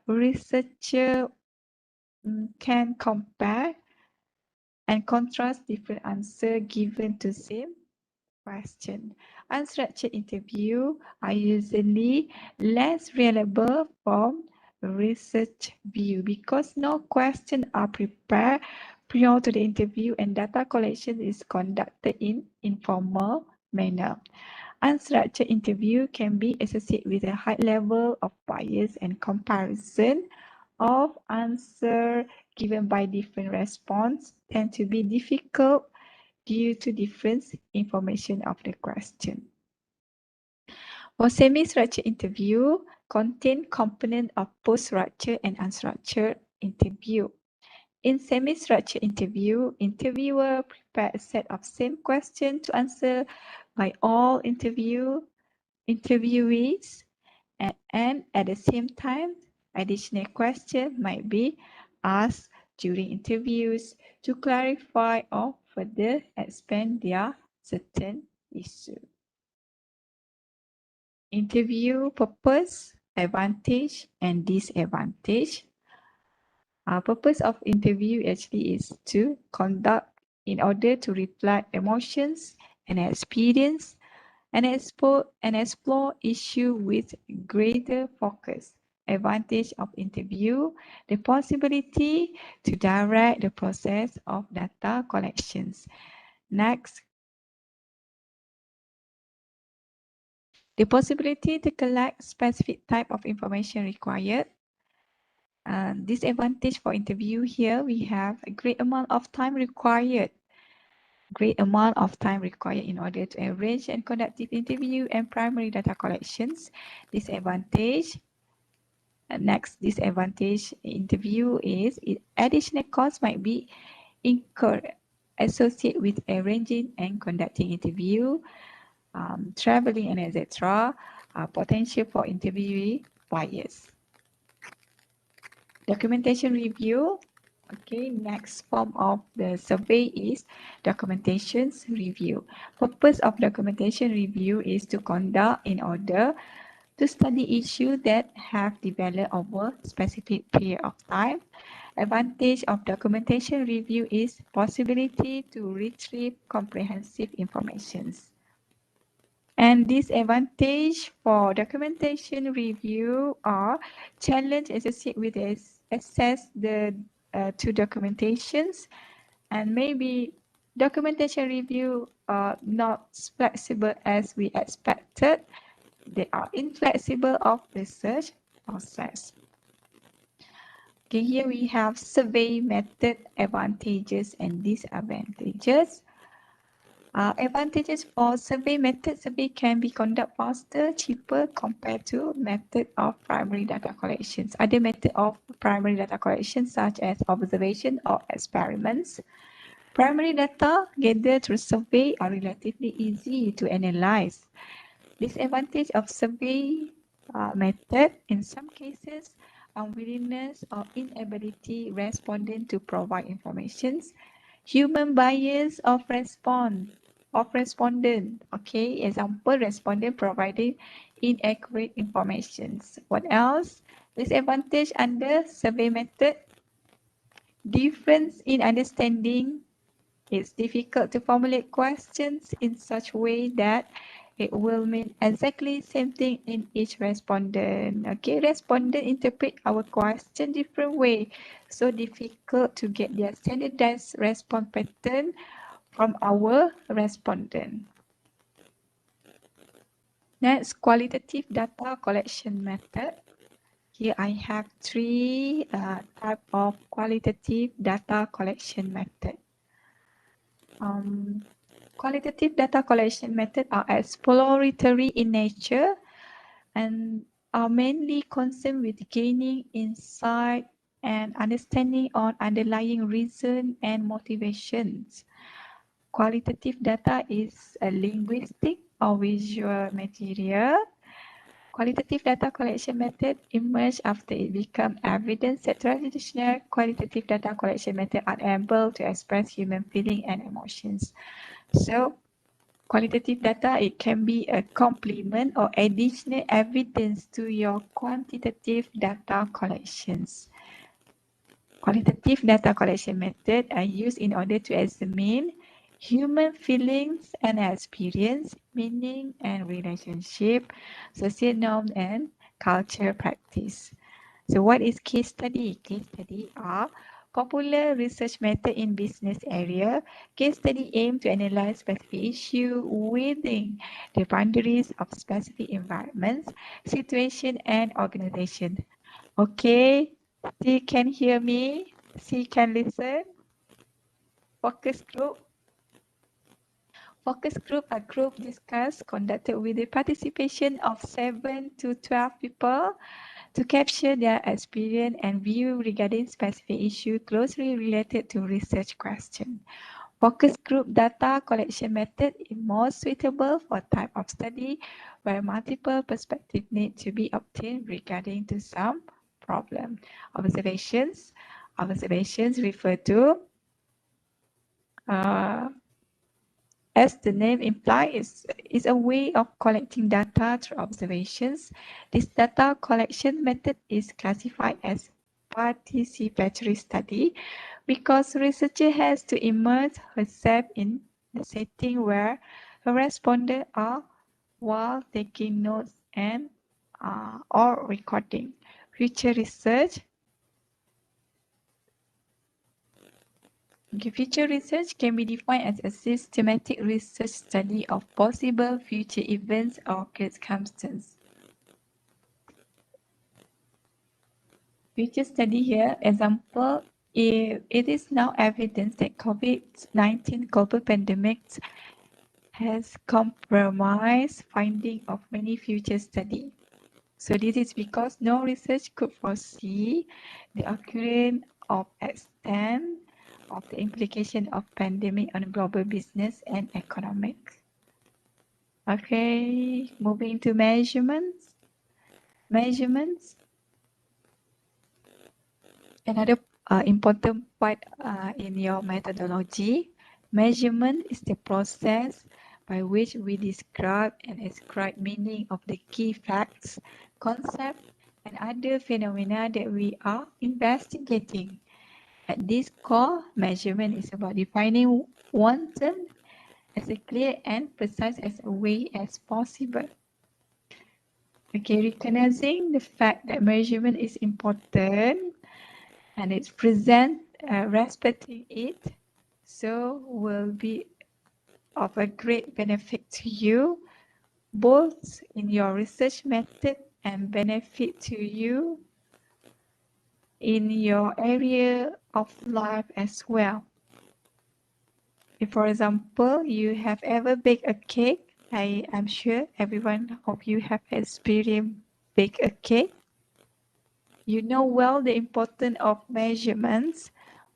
researcher can compare and contrast different answers given to same question. Unstructured interview are usually less reliable from research view because no questions are prepared prior to the interview and data collection is conducted in informal manner. Unstructured interview can be associated with a high level of bias and comparison of answer given by different response tend to be difficult due to different information of the question. For semi-structured interview, contain component of both structured and unstructured interview. In semi-structured interview, interviewer prepare a set of same question to answer by all interviewees, and at the same time, additional question might be asked during interviews to clarify or further expand their certain issue. Interview purpose, advantage, and disadvantage. Purpose of interview actually is to conduct in order to reflect emotions and experience and explore issue with greater focus. Advantage of interview, the possibility to direct the process of data collections. Next, the possibility to collect specific type of information required. Disadvantage for interview here, we have a great amount of time required. Great amount of time required in order to arrange and conduct interview and primary data collections. Disadvantage. Next disadvantage interview is additional costs might be incurred associated with arranging and conducting interview, traveling and etc. Potential for interviewee bias. Documentation review. Okay, next form of the survey is documentation review. Purpose of documentation review is to conduct in order to study issues that have developed over a specific period of time. Advantage of documentation review is possibility to retrieve comprehensive information. And disadvantage for documentation review are challenge associated with access to documentations, and maybe documentation review are not flexible as we expected. They are inflexible of research process. Okay, here we have survey method advantages and disadvantages. Advantages for survey method. Survey can be conducted faster, cheaper compared to method of primary data collections. Other method of primary data collection such as observation or experiments. Primary data gathered through survey are relatively easy to analyze. Disadvantage of survey method, in some cases, unwillingness or inability respondent to provide information. Human bias of respondent. Okay, example, respondent providing inaccurate information. What else? Disadvantage under survey method. Difference in understanding. It's difficult to formulate questions in such way that it will mean exactly same thing in each respondent. Okay, respondent interpret our question different way. So difficult to get their standardized response pattern from our respondent. Next, qualitative data collection method. Here I have three type of qualitative data collection method. Qualitative data collection methods are exploratory in nature and are mainly concerned with gaining insight and understanding on underlying reason and motivations. Qualitative data is a linguistic or visual material. Qualitative data collection method emerged after it became evident that traditional qualitative data collection methods are able to express human feeling and emotions. So, qualitative data, it can be a complement or additional evidence to your quantitative data collections. Qualitative data collection methods are used in order to examine human feelings and experience, meaning and relationship, social norms and culture practice. So what is case study? Case study are popular research method in business area. Case study aim to analyze specific issue within the boundaries of specific environments, situation and organization. Okay, she can hear me. She can listen. Focus group. Focus group are group discuss conducted with the participation of 7 to 12 people to capture their experience and view regarding specific issue closely related to research question. Focus group data collection method is more suitable for type of study where multiple perspectives need to be obtained regarding to some problem. Observations. Observations refer to as the name implies, is a way of collecting data through observations. This data collection method is classified as participatory study because researcher has to immerse herself in the setting where her respondents are while taking notes and or recording. Future research. Future research can be defined as a systematic research study of possible future events or circumstances. Future study here, example, if it is now evidence that COVID-19 global pandemic has compromised finding of many future studies. So this is because no research could foresee the occurrence of extent of the implication of pandemic on global business and economics. Okay, moving to measurements. Measurements. Another important part in your methodology. Measurement is the process by which we describe and ascribe meaning of the key facts, concepts, and other phenomena that we are investigating. At this core, measurement is about defining one term as clear and precise as a way as possible. Okay, recognizing the fact that measurement is important and it's present, respecting it, so will be of a great benefit to you, both in your research method and benefit to you in your area of life as well. If, for example, you have ever baked a cake, I am sure everyone of you have experienced bake a cake. You know well the importance of measurements.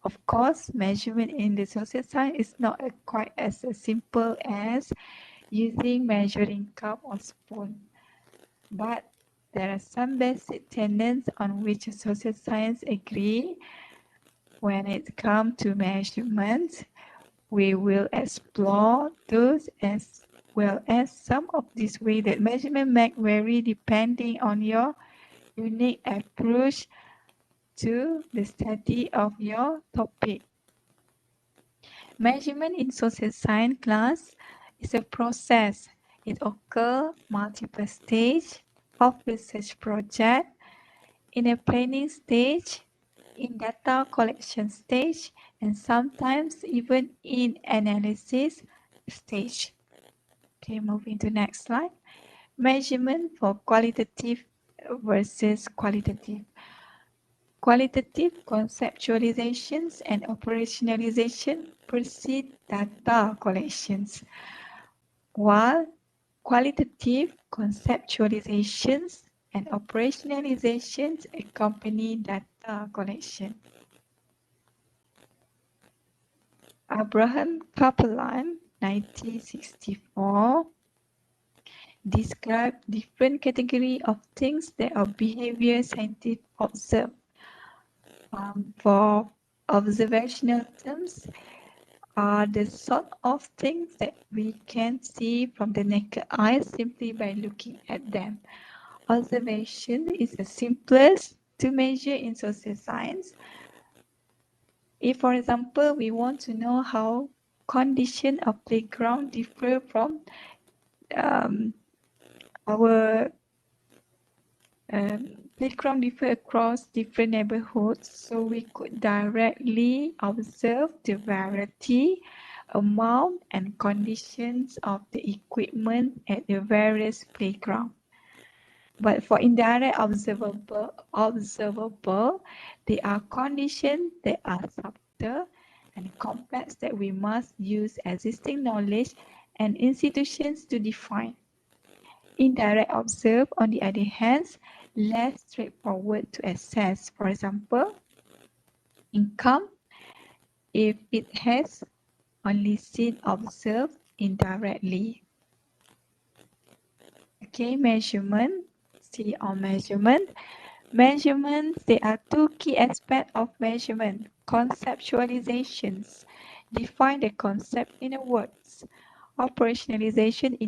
Of course, measurement in the social science is not quite as simple as using measuring cup or spoon. But there are some basic tenets on which social science agree when it comes to measurements. We will explore those as well as some of these ways that measurement may vary depending on your unique approach to the study of your topic. Measurement in social science class is a process. It occurs multiple stages of research project, in a planning stage, in data collection stage, and sometimes even in analysis stage. Okay, moving to next slide. Measurement for qualitative versus qualitative. Qualitative conceptualizations and operationalization precede data collections, while qualitative conceptualizations and operationalizations accompany data collection. Abraham Kaplan, 1964, described different categories of things that our behavior scientists observe. For observational terms, are the sort of things that we can see from the naked eye simply by looking at them. Observation is the simplest to measure in social science. If, for example, we want to know how conditions of playground differ from our playground differ across different neighborhoods, so we could directly observe the variety, amount, and conditions of the equipment at the various playgrounds. But for indirect observable, they are conditions that are subtle and complex that we must use existing knowledge and institutions to define. Indirect observe, on the other hand, less straightforward to assess. For example, income, if it has only seen observed indirectly. Okay, measurement. See on measurement. Measurements, there are two key aspects of measurement. Conceptualizations, define the concept in a words. Operationalization,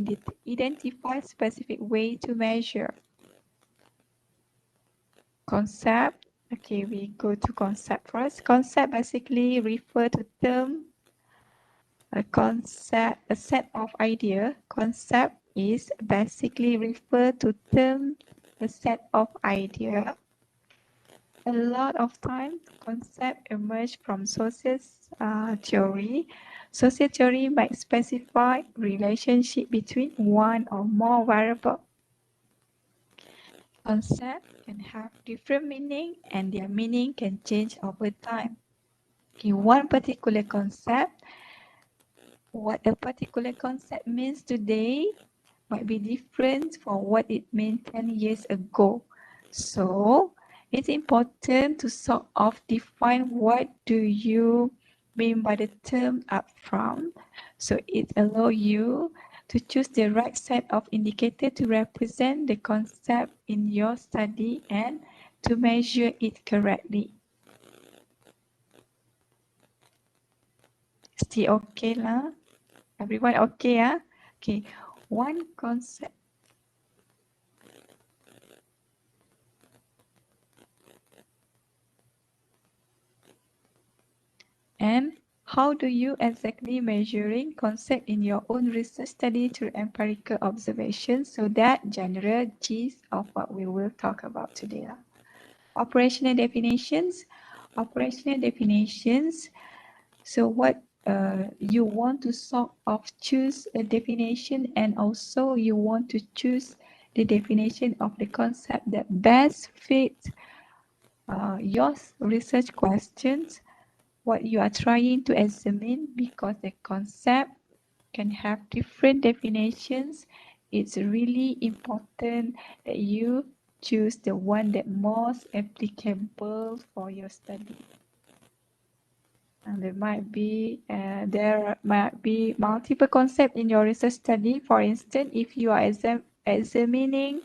identify specific way to measure. Concept, okay, we go to concept first. Concept basically refer to term, a concept, a set of idea. Concept is basically refer to term, a set of idea. A lot of times, concept emerge from social theory. Social theory might specify relationship between one or more variables. Concepts can have different meaning and their meaning can change over time. In one particular concept, what a particular concept means today might be different from what it meant 10 years ago. So it's important to sort of define what do you mean by the term upfront. So it allows you to choose the right set of indicators to represent the concept in your study and to measure it correctly. Still okay lah? Everyone okay ah? Okay, one concept. And how do you exactly measuring concept in your own research study through empirical observation? So that general gist of what we will talk about today. Operational definitions. Operational definitions. So what you want to sort of choose a definition and also you want to choose the definition of the concept that best fits your research questions, what you are trying to examine, because the concept can have different definitions. It's really important that you choose the one that most applicable for your study. And there might be multiple concepts in your research study. For instance, if you are examining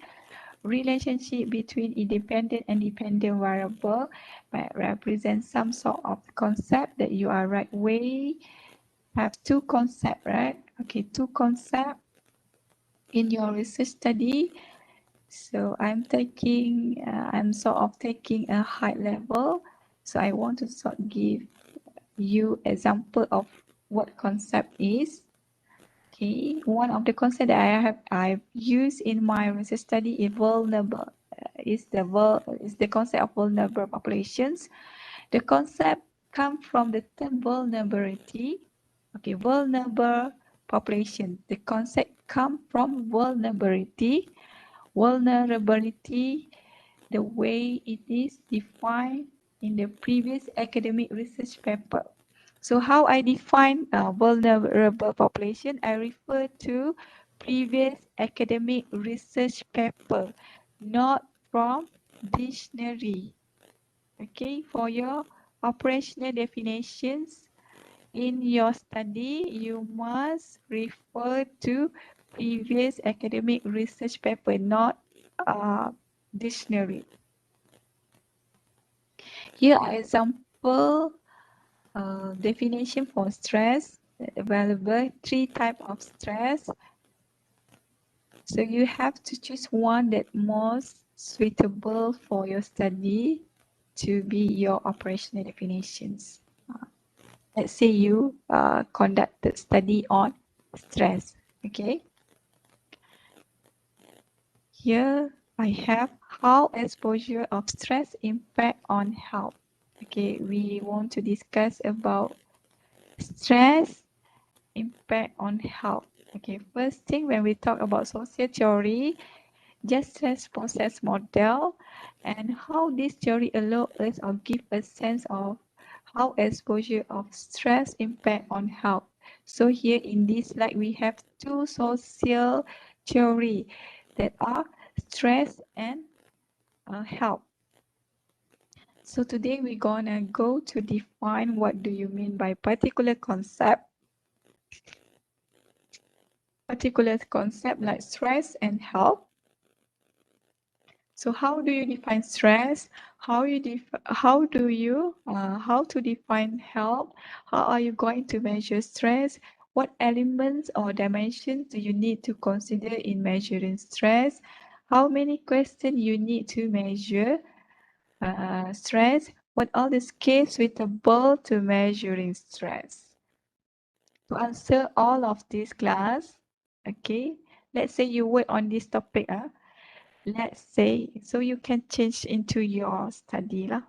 relationship between independent and dependent variable, might represent some sort of concept that you are right way. Have two concepts, right? Okay, two concepts in your research study. So I'm sort of taking a high level. So I want to sort of give you example of what concept is. Okay, one of the concepts that I've used in my research study is vulnerable. Is the concept of vulnerable populations. The concept comes from the term vulnerability. Okay, vulnerable population. The concept comes from vulnerability. Vulnerability, the way it is defined in the previous academic research paper. So how I define vulnerable population, I refer to previous academic research paper. not from dictionary. Okay, for your operational definitions in your study, you must refer to previous academic research paper, not dictionary. Here are example definition for stress. Available 3 types of stress. So you have to choose one that most suitable for your study to be your operational definitions. Let's say you conducted study on stress. Okay. Here I have how exposure of stress impact on health. Okay, we want to discuss about stress impact on health. Okay, first thing when we talk about social theory, just stress process model and how this theory allow us or give a sense of how exposure of stress impact on health. So here in this slide we have two social theory that are stress and health. So today we're gonna go to define what do you mean by particular concept like stress and health. So how do you define stress? How to define health? How are you going to measure stress? What elements or dimensions do you need to consider in measuring stress? How many questions you need to measure stress? What are the scales suitable to measuring stress? To answer all of this class, okay, let's say you work on this topic. Let's say, so you can change into your study lah.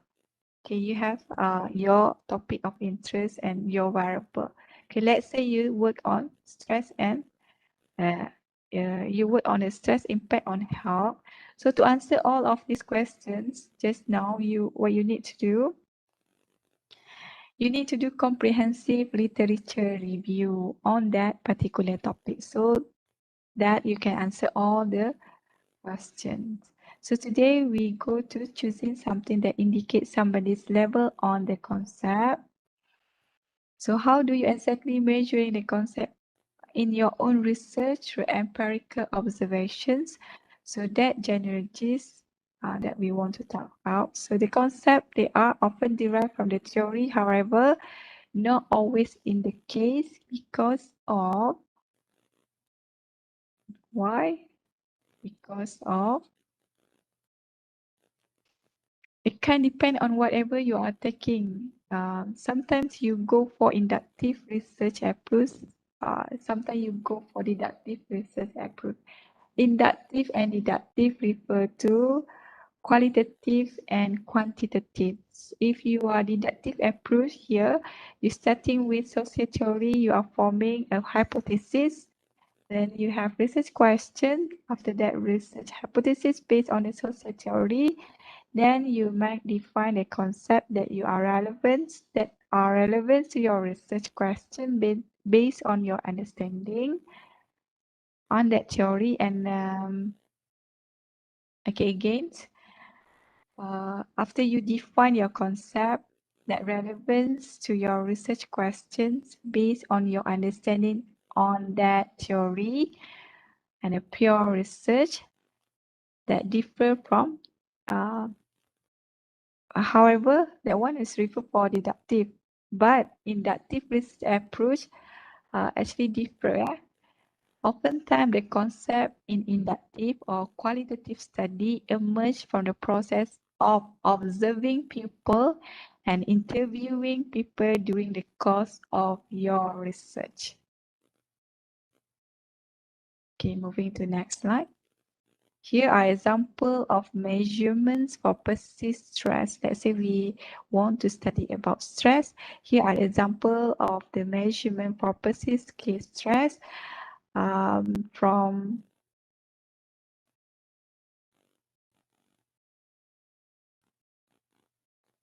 Okay, you have your topic of interest and your variable. Okay, let's say you work on stress and you work on the stress impact on health. So to answer all of these questions, just now what you need to do, you need to do comprehensive literature review on that particular topic so that you can answer all the questions. So today we go to choosing something that indicates somebody's level on the concept. So how do you exactly measuring the concept? In your own research through empirical observations. So that generalities that we want to talk about. So the concept, they are often derived from the theory, however, not always in the case because of why? Because of it can depend on whatever you are taking. Sometimes you go for inductive research approach. Sometimes you go for deductive research approach. Inductive and deductive refer to qualitative and quantitative. If you are deductive approach here, you're starting with social theory, you are forming a hypothesis. Then you have research question. After that, research hypothesis based on the social theory. Then you might define a concept that are relevant to your research question based on your understanding on that theory. And okay, again, after you define your concept that relevance to your research questions based on your understanding on that theory and a pure research that differ from however, that one is referred for deductive, but inductive research approach actually differ. Oftentimes, the concept in inductive or qualitative study emerge from the process of observing people and interviewing people during the course of your research. Okay, moving to next slide. Here are examples of measurements for persist stress. Let's say we want to study about stress. Here are examples of the measurement for persist case stress from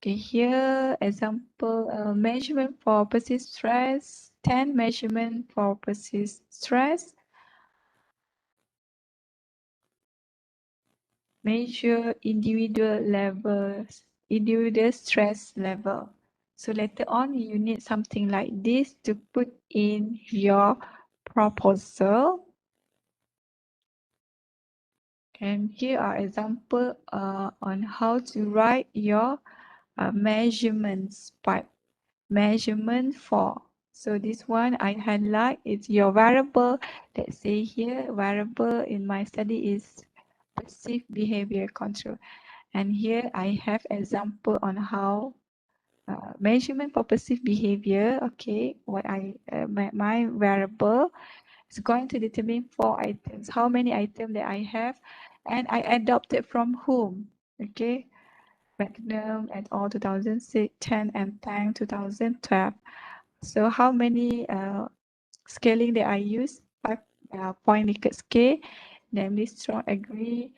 okay, here example measurement for persist stress, 10 measurement for persist stress. measure individual stress level. So later on, you need something like this to put in your proposal. And here are examples on how to write your measurements part. Measurement for. So this one I highlight is your variable. Let's say here variable in my study is perceived behavior control. And here I have example on how measurement for perceived behavior. Okay, what my variable is going to determine 4 items. How many items that I have, and I adopted from whom? Okay, Magnum et al. 2010 and Tang 2012. So how many scaling that I use? 5-point Likert scale, namely strong agree,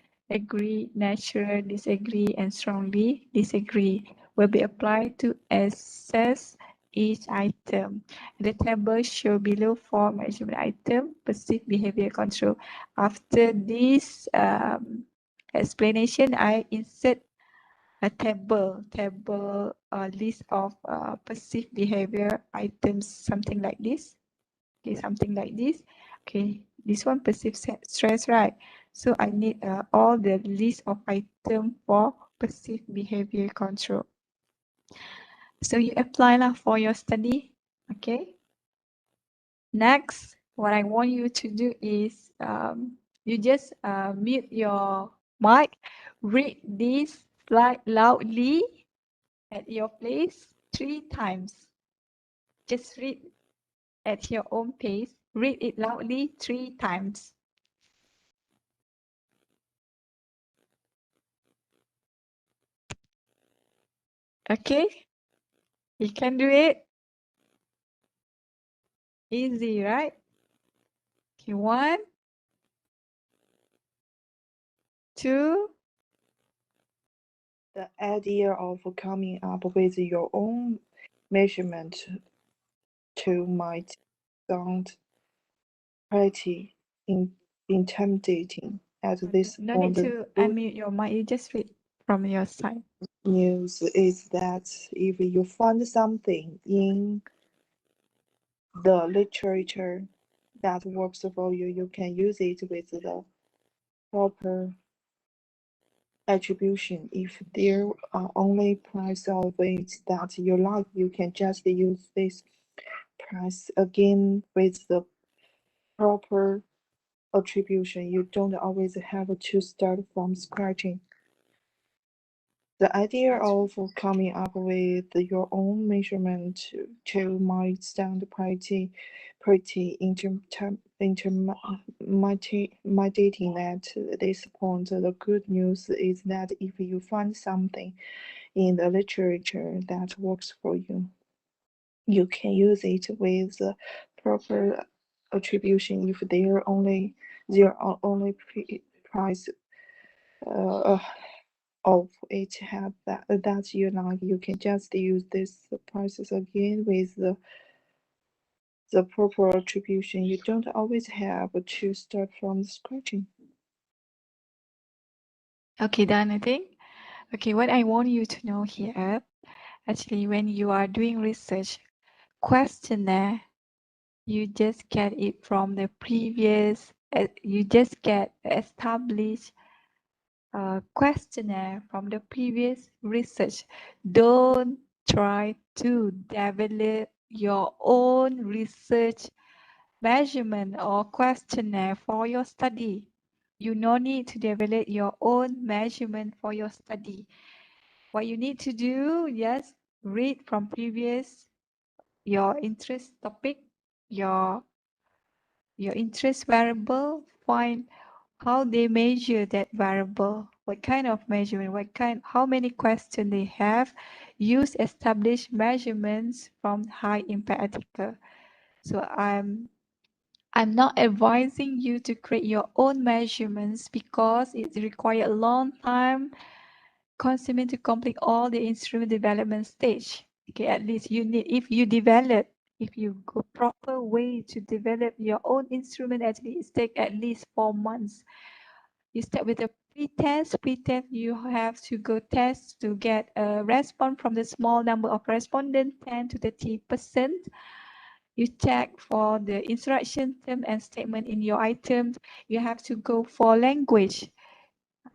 natural disagree, and strongly disagree will be applied to assess each item. The table shown below for measurement item, perceived behavior control. After this explanation, I insert a table list of perceived behavior items, something like this. Okay, something like this. Okay, this one perceived stress, right? So I need all the list of items for perceived behavior control. So you apply lah for your study. Okay. Next, what I want you to do is you just mute your mic, read this slide loudly at your place 3 times. Just read at your own pace. Read it loudly 3 times. Okay? You can do it. Easy, right? Okay, 1, 2. The idea of coming up with your own measurement tool might sound pretty intimidating at this No point. need to unmute your mic. You just read from your side. News is that if you find something in the literature that works for you, you can use it with the proper attribution. If there are only price of it that you like, you can just use this price again with the proper attribution. You don't always have to start from scratching. The idea of coming up with your own measurement tool might sound pretty intimidating at this point. The good news is that if you find something in the literature that works for you, you can use it with the proper attribution. If there are only price of it have that you like, you can just use this prices again with the proper attribution. You don't always have to start from scratching. Okay, done, I think. Okay, what I want you to know here, actually, when you are doing research, questionnaire, you just get it from the previous, you just get established questionnaire from the previous research. Don't try to develop your own research measurement or questionnaire for your study. You no need to develop your own measurement for your study. What you need to do, just read from previous, your interest topic, your interest variable, find how they measure that variable, what kind of measurement, how many questions they have, use established measurements from high impact article. So I'm not advising you to create your own measurements because it requires a long time consuming to complete all the instrument development stage. Okay, at least you need, if you go proper way to develop your own instrument, at least take at least 4 months. You start with the Pre-test, you have to go test to get a response from the small number of respondents, 10 to 30%. You check for the instruction term and statement in your items. You have to go for language.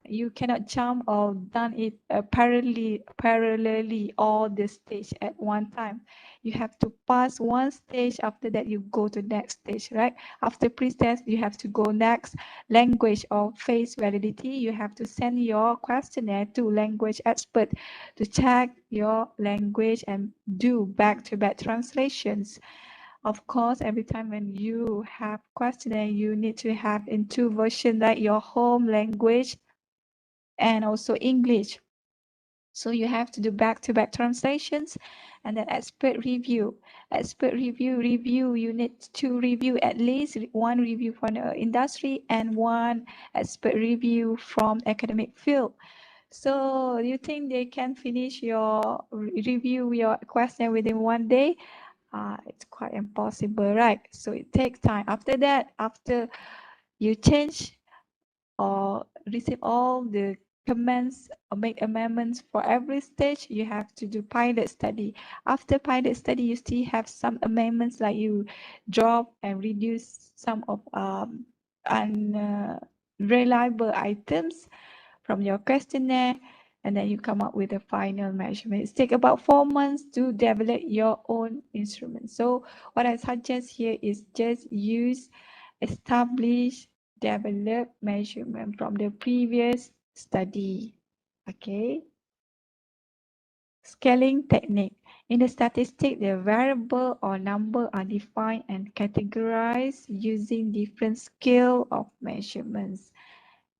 You cannot jump or done it parallelly all the stage at one time. You have to pass one stage, after that you go to next stage, right? After pre-test, you have to go next language or face validity. You have to send your questionnaire to language expert to check your language and do back-to-back translations. Of course, every time when you have questionnaire, you need to have in two versions, like your home language and also English. So you have to do back-to-back translations, and then expert review. Expert review, you need to review at least one review from the industry and one expert review from academic field. So do you think they can finish your review, your questionnaire within one day? It's quite impossible, right? So it takes time. After that, after you change or receive all the comments or make amendments for every stage, you have to do pilot study. After pilot study, you still have some amendments, like you drop and reduce some of unreliable items from your questionnaire, and then you come up with a final measurement. It takes about 4 months to develop your own instrument. So what I suggest here is just use established developed measurement from the previous study. Okay. Scaling technique. In the statistic, the variable or number are defined and categorized using different scale of measurements.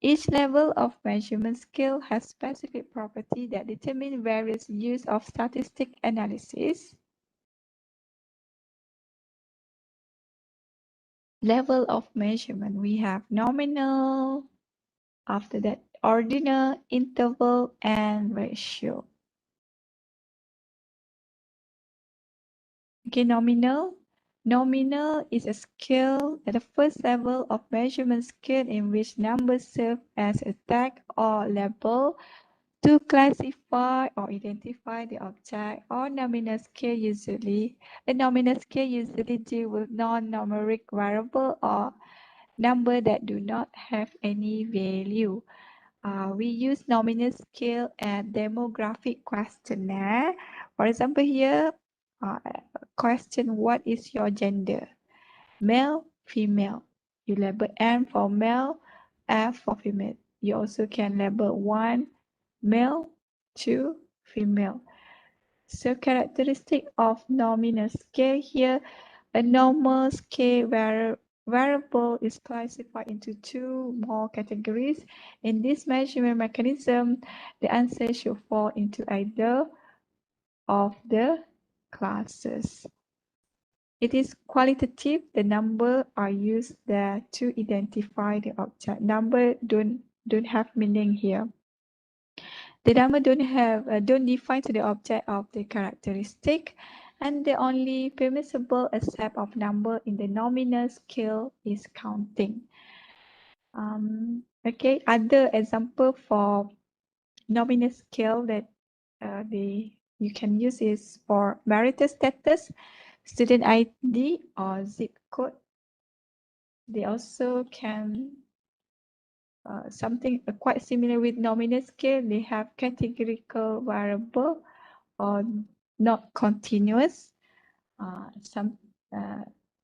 Each level of measurement scale has specific property that determine various use of statistic analysis. Level of measurement, we have nominal, after that ordinal, interval, and ratio. Okay, nominal. Nominal is a scale at the first level of measurement scale in which numbers serve as a tag or label to classify or identify the object. Or nominal scale usually, a nominal scale usually deal with non-numeric variable or number that do not have any value. We use nominal scale and demographic questionnaire. For example, here, question, what is your gender? Male, female. You label M for male, F for female. You also can label 1 male, 2 female. So characteristic of nominal scale here, a normal scale variable is classified into two more categories. In this measurement mechanism, the answer should fall into either of the classes. It is qualitative. The number are used there to identify the object. Number don't have meaning here. The number don't define to the object of the characteristic, and the only permissible accept of number in the nominal scale is counting. Okay, other example for nominal scale that you can use is for marital status, student ID, or zip code. They also can something quite similar with nominal scale. They have categorical variable or not continuous.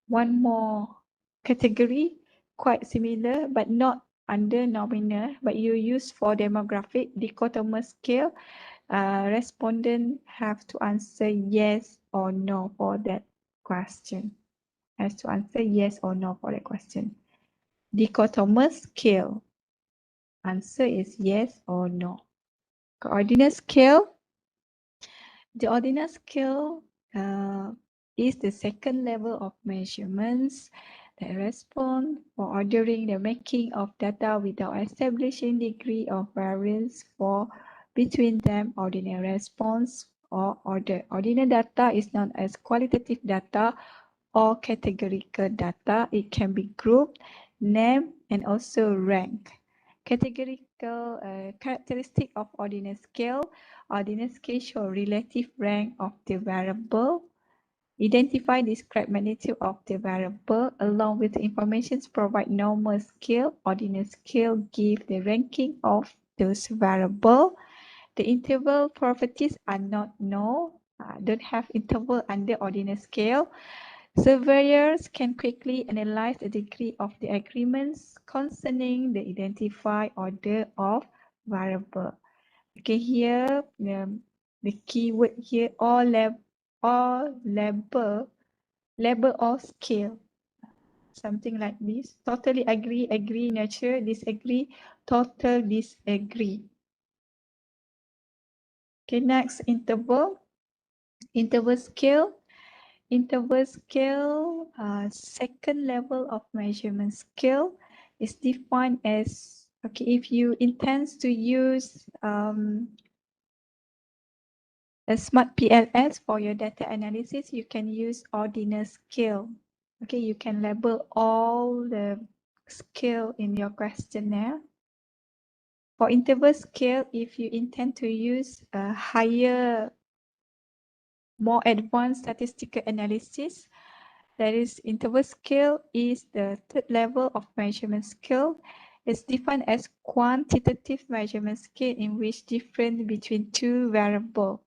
One more category quite similar but not under nominal, but you use for demographic dichotomous scale. Respondent have to answer yes or no for that question. Has to answer yes or no for that question. Dichotomous scale. Answer is yes or no. Coordinate scale. The ordinal scale is the second level of measurements that respond for ordering the making of data without establishing degree of variance for between them. Ordinal response or order. Ordinal data is known as qualitative data or categorical data. It can be grouped, named, and also ranked. Categorical characteristic of ordinal scale. Ordinal scale show relative rank of the variable. Identify, describe magnitude of the variable along with the information provide normal scale. Ordinal scale give the ranking of those variable. The interval properties are not known. Don't have interval under ordinal scale. Surveyors can quickly analyze the degree of the agreements concerning the identified order of variable. Okay, here the keyword here all label or scale, something like this. Totally agree, agree, nurture, disagree, total disagree. Okay, next interval. Interval scale. Interval scale, second level of measurement scale is defined as, okay, if you intend to use a smart PLS for your data analysis, you can use ordinal scale. Okay, you can label all the scale in your questionnaire. For interval scale, if you intend to use a higher, more advanced statistical analysis, that is, interval scale is the third level of measurement scale. It's defined as quantitative measurement scale in which difference between two variables.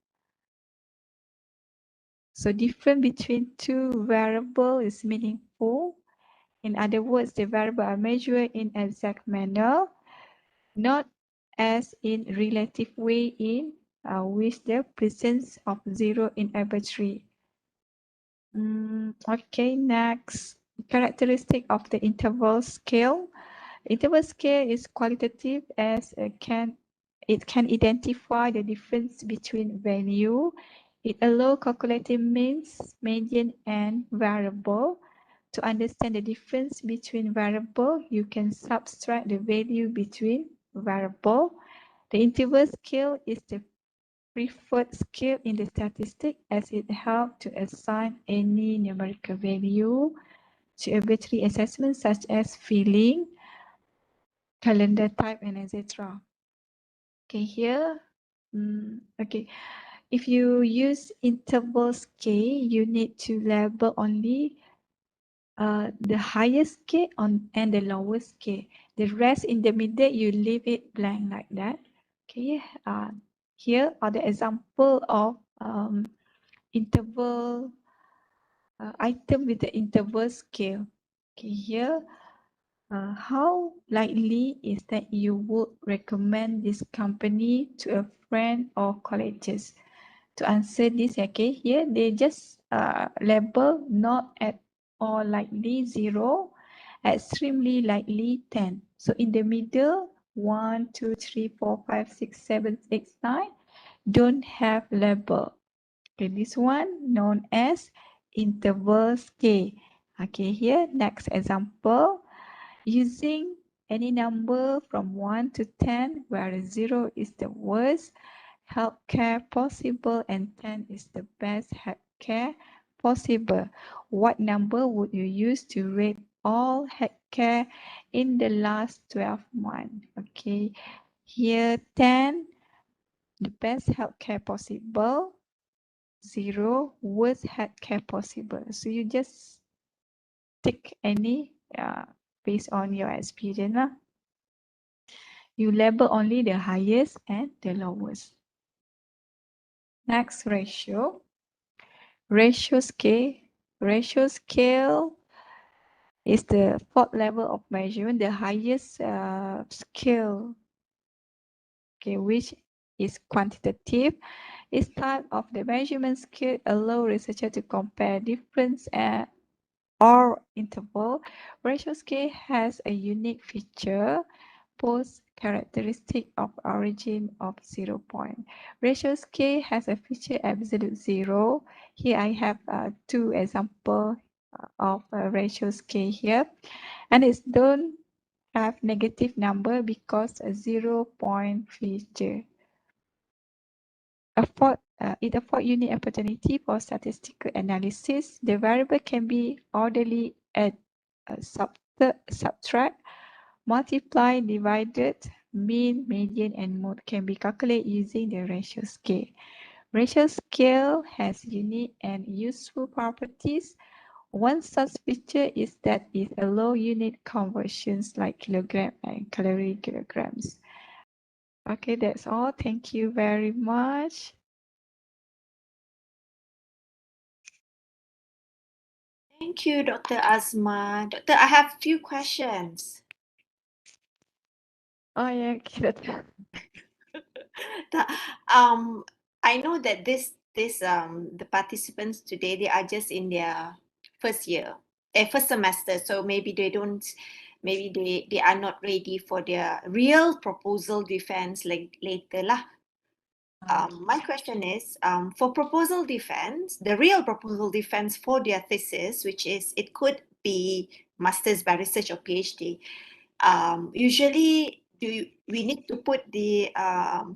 So difference between two variables is meaningful. In other words, the variables are measured in exact manner, not as in relative way in with the presence of zero in arbitrary. Okay, next. Characteristic of the interval scale. Interval scale is qualitative as it can identify the difference between value. It allows calculating means, median, and variable. To understand the difference between variable, you can subtract the value between variable. The interval scale is the preferred scale in the statistic as it helps to assign any numerical value to arbitrary assessments such as filling, calendar type, and etc. Okay, here, okay, if you use interval scale, you need to label only the highest scale and the lowest scale. The rest in the middle, you leave it blank like that. Okay, here are the example of interval item with the interval scale. Okay, here, how likely is that you would recommend this company to a friend or colleagues? To answer this, okay, here they just label not at all likely 0, extremely likely 10. So in the middle, 1, 2, 3, 4, 5, 6, 7, 8, 9 don't have label. Okay, this one known as interval scale. Okay, here next example, using any number from 1 to 10 where 0 is the worst healthcare possible and 10 is the best healthcare possible. What number would you use to rate all healthcare in the last 12 months? Okay, here 10, the best healthcare possible, 0, worst healthcare possible. So you just take any based on your experience. You label only the highest and the lowest. Next, ratio. Ratio scale. Ratio scale is the fourth level of measurement, the highest scale, okay, which is quantitative. This type of the measurement scale allow researchers to compare difference or interval. Ratio scale has a unique feature, post characteristic of origin of 0 point. Ratio scale has a feature absolute 0. Here I have two examples of a ratio scale here, and it don't have negative number because a 0 point feature. It affords unique opportunity for statistical analysis. The variable can be orderly add, subtract, multiply, divided, mean, median, and mode can be calculated using the ratio scale. Ratio scale has unique and useful properties. One such feature is that it allows unit conversions like kilogram and calorie kilograms. Okay, that's all. Thank you very much. Thank you, Dr. Azma. Doctor, I have a few questions. Oh yeah, okay. I know that the participants today, they are just in their first year, first semester, so maybe they are not ready for their real proposal defense like later lah. My question is, for proposal defense, the real proposal defense for their thesis, which is, it could be master's by research or PhD, usually we need to put the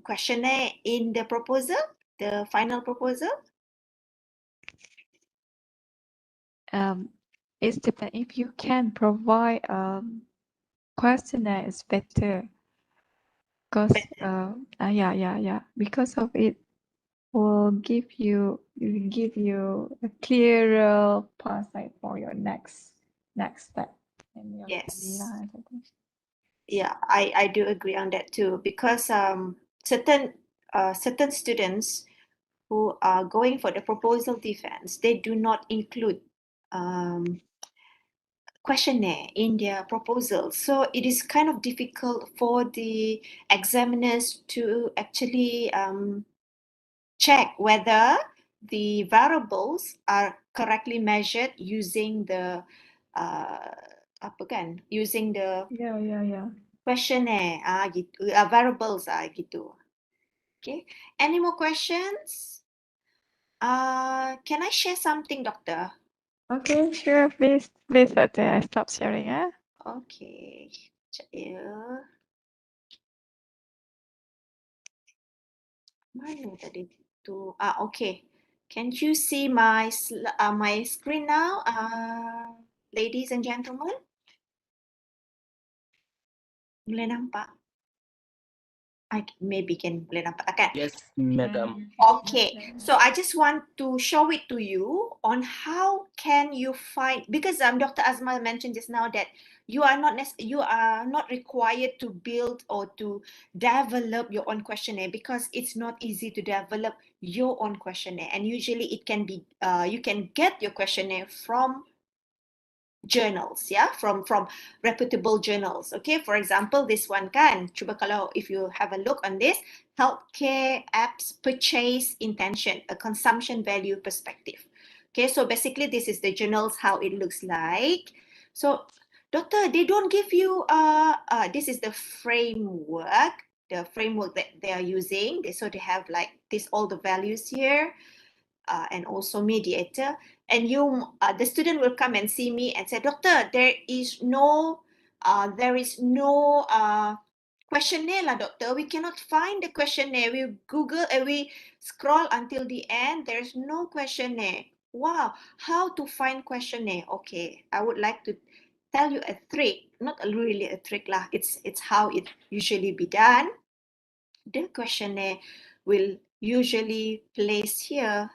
questionnaire in the proposal, the final proposal? It's depend if you can provide questionnaire is better because yeah because of it will give you a clearer path like for your next step in your Yes. study lah, I think. Yeah, I do agree on that too, because certain students who are going for the proposal defense, they do not include questionnaire in their proposal. So it is kind of difficult for the examiners to actually check whether the variables are correctly measured using the using the Yeah. questionnaire gitu, variables gitu. Okay, any more questions? Can I share something, doctor? Okay, sure, please Doctor, I stop sharing. Okay, sekejap ya. Mana tadi tu? Okay. Can you see my my screen now, ladies and gentlemen? Boleh nampak? Maybe can boleh nampak tak kan? Yes, madam. Okay, so I just want to show it to you on how can you find, because Dr. Azma mentioned just now that you are not required to build or to develop your own questionnaire, because it's not easy to develop your own questionnaire, and usually it can be you can get your questionnaire from journals, from reputable journals. Okay, for example, this one kan, cuba kalau if you have a look on this, healthcare apps purchase intention, a consumption value perspective. Okay, so basically this is the journals, how it looks like. So doctor, they don't give you this is the framework that they are using. So they have like this, all the values here. And also mediator, and the student will come and see me and say, doctor, there is no questionnaire lah, doctor. We cannot find the questionnaire. We Google and we scroll until the end. There's no questionnaire. Wow, how to find questionnaire? Okay, I would like to tell you a trick. Not really a trick lah. It's how it usually be done. The questionnaire will usually place here.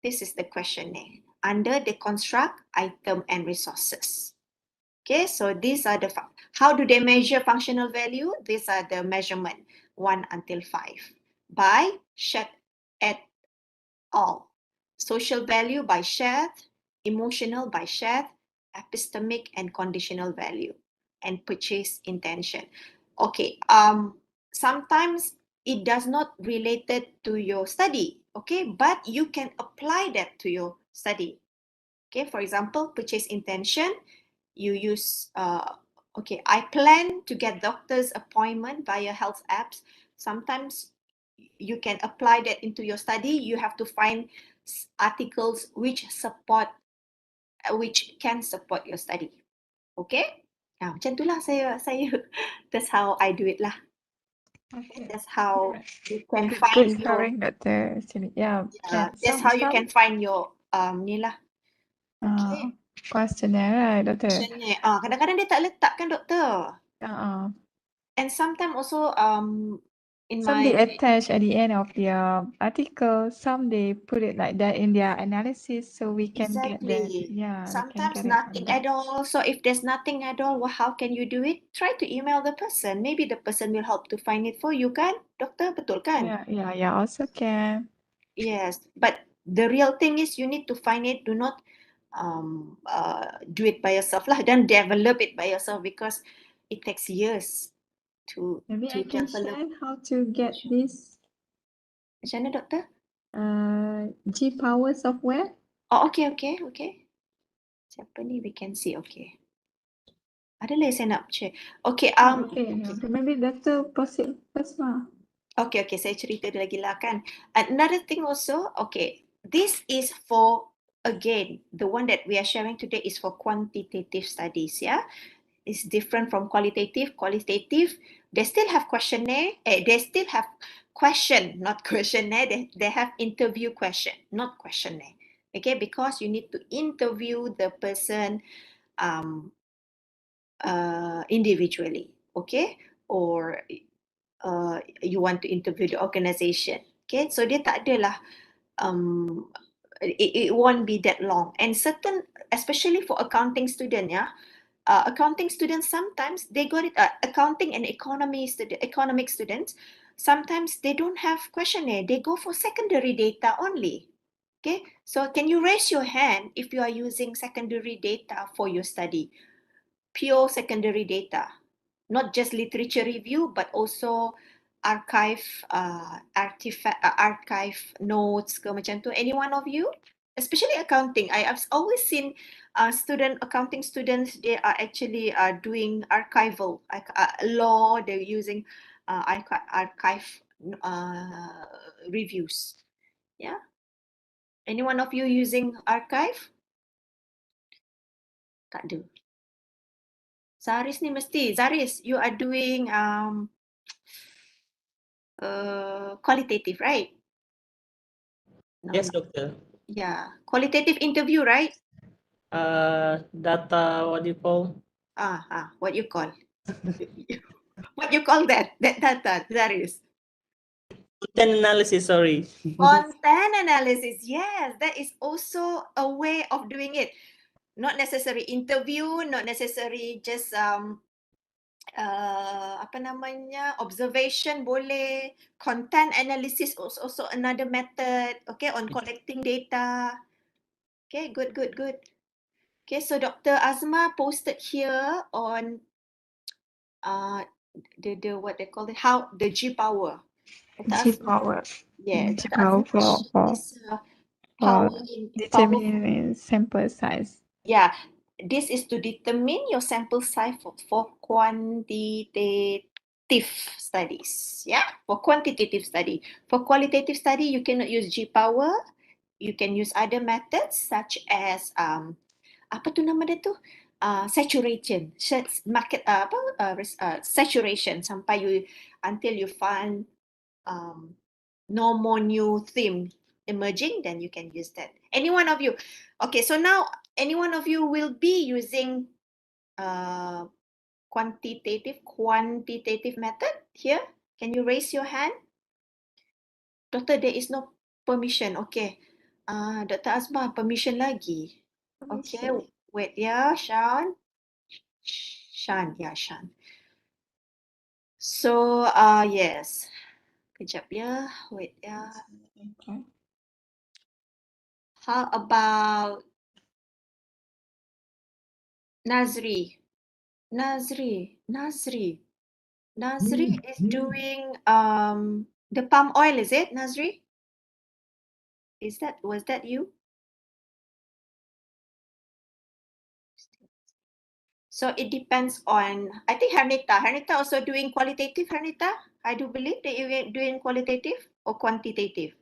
This is the questionnaire under the construct, item, and resources. Okay, so these are the, how do they measure functional value? These are the measurement 1 until 5 by Shed et al. Social value by Shed, emotional by Shed, epistemic and conditional value, and purchase intention. Okay, sometimes it does not related to your study, okay, but you can apply that to your study. Okay, for example, purchase intention, you use, okay, I plan to get doctor's appointment via health apps. Sometimes you can apply that into your study. You have to find articles which can support your study. Okay? Macam itulah saya that's how I do it lah. Okay. That's how you can Good find your, sharing, Doctor. Yeah, that's how you can find your ni lah. Okay. Questionnaire, right, Doctor? Questionnaire. Kadang-kadang dia tak letak kan, doktor? And sometimes also in Some my they attach at the end of their article, some they put it like that in their analysis, so we can get that. exactly. Yeah, we can Sometimes get it from nothing that. at all. So if there's nothing at all, well, how can you do it? Try to email the person. Maybe the person will help to find it for you, kan? Doktor, betul kan? Yeah, also can. Yes, but the real thing is you need to find it. Do not do it by yourself lah. Don't develop it by yourself because it takes years to Maybe I can develop. share how to get this Macam mana, doktor? G Power software. Oh, okay. Siapa ni? We can see. Okay. Ada lagi saya nak check. Okay. Okay. Maybe Doctor proceed first lah. Okay. Saya cerita lagi lah kan. Another thing also. Okay. This is for, again, the one that we are sharing today is for quantitative studies. Yeah. Is different from qualitative. Qualitative, they still have questionnaire. They still have question, not questionnaire. They have interview question, not questionnaire. Okay, because you need to interview the person individually. Okay, or you want to interview the organization. Okay, so dia tak adalah it won't be that long. And certain, especially for accounting student, yeah. Accounting students sometimes they got it. Accounting and economic students sometimes they don't have questionnaire. They go for secondary data only. Okay, so can you raise your hand if you are using secondary data for your study? Pure secondary data, not just literature review, but also archive archive notes ke macam tu. Any one of you? Especially accounting, I've always seen accounting students, they are actually doing archival law. They're using archive reviews. Yeah. Any one of you using archive? Tak ada. Zaris ni mesti. Zaris, you are doing qualitative, right? No, Yes, no. doctor. Yeah, qualitative interview, right? Data, what do you call? What you call? What you call that? That data, that is. Content analysis, sorry. Content analysis, yes, that is also a way of doing it. Not necessary interview, not necessary just apa namanya, observation boleh. Content analysis is also another method, okay, on collecting data. Okay, good. Okay, so Dr. Azma posted here on the what they call it, how the G power. G Power. Yes, G Dr. Power Azma for is power power. determining sample size. Yeah, this is to determine your sample size for quantitative studies. Yeah, for quantitative study. For qualitative study, you cannot use G power. You can use other methods such as apa tu nama dia tu? Saturation, saturation sampai until you find no more new theme emerging, then you can use that. Any one of you? Okay, so now any one of you will be using quantitative method here? Can you raise your hand? Doctor, there is no permission. Okay. Dr. Azma, permission lagi. Okay, wait, yeah, Sean. Shan. So, yes. Kejap ya, wait ya. Okay. How about Nazri? Nazri is doing the palm oil, is it, Nazri? Was that you? So it depends on, I think Hernita also doing qualitative, Hernita? I do believe that you're doing qualitative or quantitative.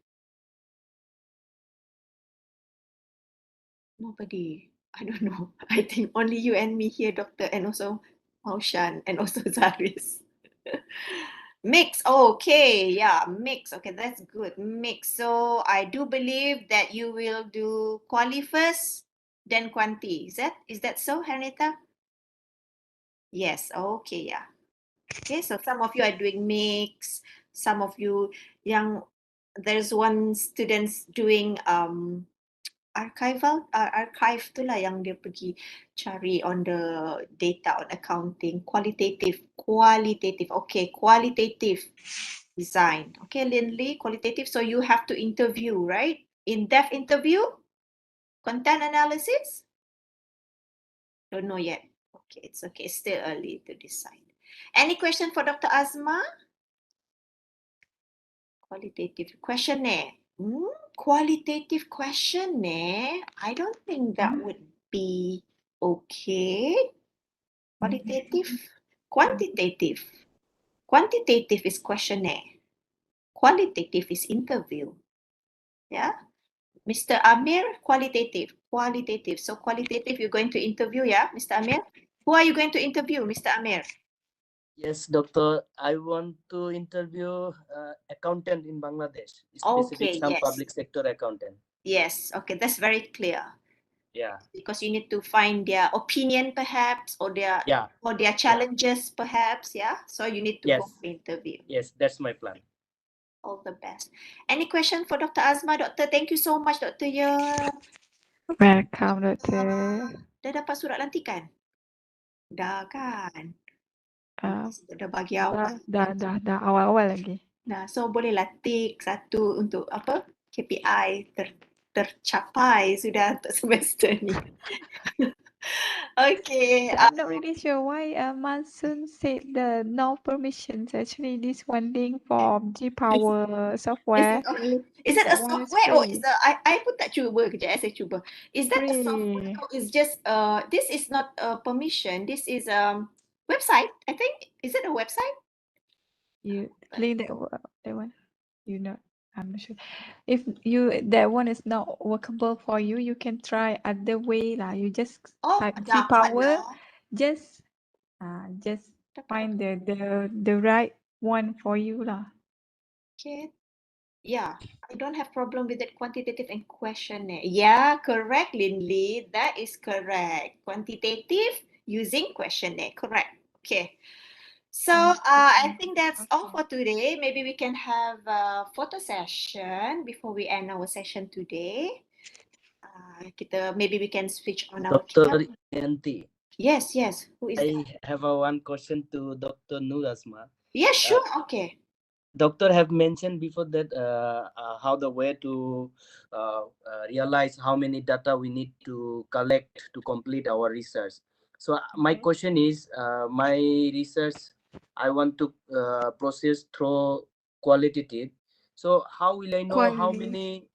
Nobody, I don't know. I think only you and me here, doctor, and also Maushan, and also Zaris. Mix, okay, yeah, mix. Okay, that's good. Mix. So I do believe that you will do quali first, than quanti. Is that so, Hernita? Yes. Okay. Yeah. Okay. So some of you are doing mix. Some of you, there's one students doing archive tu lah yang dia pergi cari on the data on accounting. Qualitative. Okay, qualitative design. Okay, Linley, qualitative. So you have to interview, right? In-depth interview, content analysis. Don't know yet. Okay, it's okay. It's still early to decide. Any question for Dr. Azma? Qualitative questionnaire. Qualitative questionnaire. I don't think that would be okay. Qualitative, quantitative. Quantitative is questionnaire. Qualitative is interview. Yeah. Mr. Amir, qualitative. So qualitative, you're going to interview, yeah, Mr. Amir? Who are you going to interview, Mr. Amir? Yes, doctor. I want to interview accountant in Bangladesh, Okay, specific some yes. public sector accountant. Yes, okay, that's very clear. Yeah. Because you need to find their opinion perhaps, or their challenges perhaps, yeah? So you need to go Yes. for interview. Yes, that's my plan. All the best. Any question for Dr. Azma? Doctor, thank you so much, Dr. Ye. Welcome, Doktor. Dah dapat surat lantikan? Dah kan? Uh, Dah bagi awal. dah awal-awal lagi. Nah, so bolehlah tick satu untuk apa? KPI tercapai sudah untuk semester ni. Okay. I'm not really sure why Mansun said the no permissions. Actually, this one link for G-Power software. Is it a That one is software or free. is I pun tak cuba kejap, saya cuba. Is that a software Free. or is just this is not a permission, this is website, I think. Is it a website? You click that one. You know, I'm not sure. If that one is not workable for you, you can try other way lah. You just type G-Power. Just find the right one for you lah. Okay. Yeah, I don't have problem with that quantitative and questionnaire. Yeah, correct, Linley. That is correct. Quantitative using questionnaire. Correct. Okay. So I think that's all for today. Maybe we can have a photo session before we end our session today. Maybe we can switch on our Dr. camera. Yanti. Yes. Who is I that? have one question to Dr. Nur Azma. Yeah, sure. Okay. Doctor have mentioned before that how the way to realize how many data we need to collect to complete our research. So my question is, my research, I want to process through qualitative. So how will I know how many,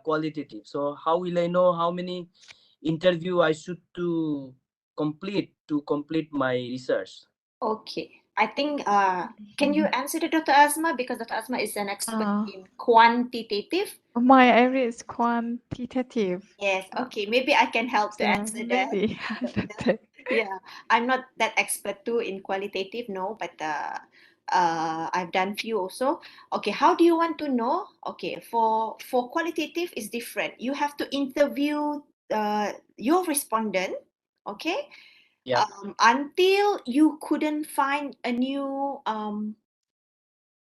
qualitative. So how will I know how many interview I should to complete my research? Okay. I think, can you answer to Dr. Azma? Because Dr. Azma is an expert in quantitative. My area is quantitative. Yes. Okay. Maybe I can help to So answer that. maybe. Yeah. I'm not that expert too in qualitative, no, but I've done few also. Okay. How do you want to know? Okay. For qualitative is different. You have to interview your respondent. Okay. Yeah. Until you couldn't find a new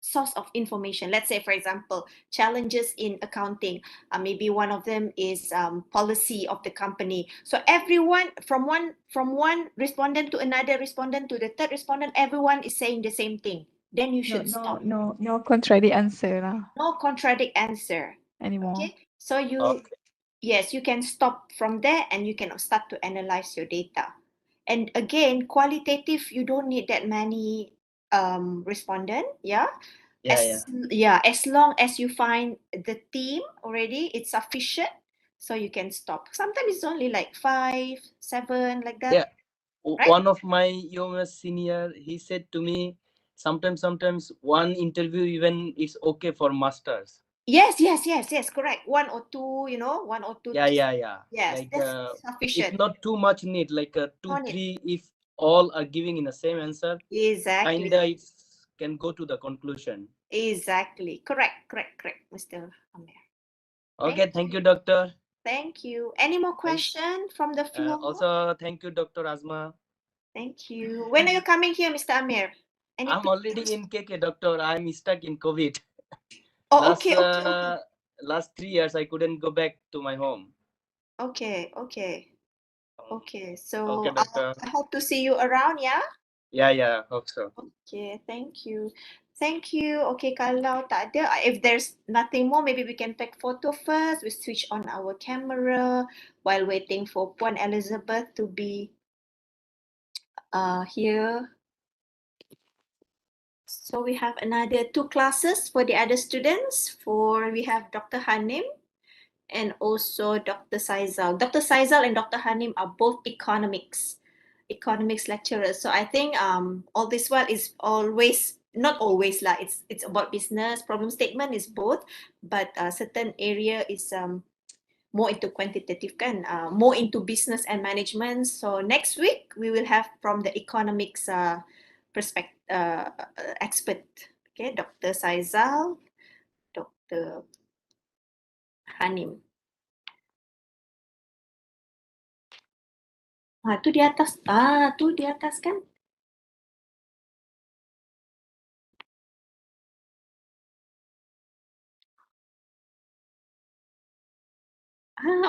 source of information. Let's say, for example, challenges in accounting. Maybe one of them is policy of the company. So everyone, from one respondent to another respondent to the third respondent, everyone is saying the same thing. Then you should stop. No contradict answer lah. No contradict answer Anymore. Okay. So yes, you can stop from there and you can start to analyze your data. And again, qualitative, you don't need that many respondent. Yeah. As long as you find the theme already, it's sufficient. So you can stop. Sometimes it's only like 5, 7, like that. Yeah. Right? One of my UMS senior, he said to me, sometimes one interview even is okay for masters. Yes, correct. 1 or 2, 1 or 2. Yeah. Yes, Like, that's sufficient. if not too much need, like 2, No need. 3, if all are giving in the same answer, Exactly. kinda it can go to the conclusion. Exactly. Correct, Mr. Amir. Okay, thank you, doctor. Thank you. Any more question from the floor? Also, thank you, Dr. AZMA. Thank you. When are you coming here, Mr. Amir? Any I'm already in KK, Doctor. I'm stuck in COVID. Oh, last, okay, okay, last 3 years, I couldn't go back to my home. okay, okay, okay. So Okay, doctor. I hope to see you around, yeah? Yeah, hope so. Okay, thank you. Thank you. Okay, kalau tak ada, if there's nothing more, maybe we can take photo first. We switch on our camera while waiting for Puan Elizabeth to be here. So we have another 2 classes for the other students. We have Dr. Hanim and also Dr. Saizal. Dr. Saizal and Dr. Hanim are both economics lecturers. So I think all this while is always, not always lah, it's about business. Problem statement is both, but certain area is more into quantitative kan, more into business and management. So next week we will have from the economics expert, okay, Dr. Saizal, Dr. Hanim. Tu di atas. Tu di atas kan?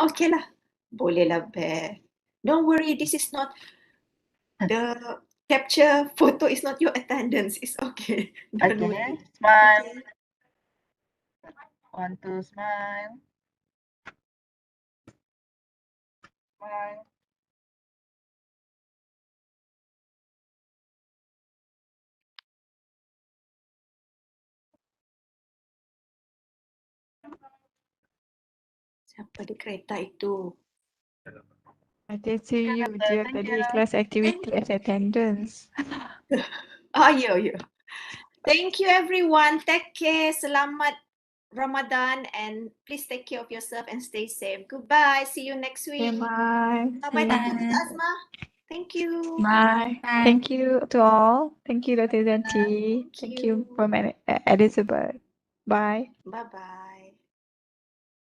Okay lah. Boleh lah, Bear. Don't worry, this is not the capture photo is not your attendance. It's okay. Don't worry. Okay, smile. Okay. 1, 2, smile. Smile. Siapa di kereta itu? I did see you, dear, tadi class activity as attendance. Ya. Thank you everyone. Take care. Selamat Ramadan and please take care of yourself and stay safe. Goodbye. See you next week. Bye. Bye-bye, Dr. Azma. Thank you. Bye. Thank you to all. Thank you, Dr. Zanti. Thank you, you. for Elizabeth. Bye. Bye-bye.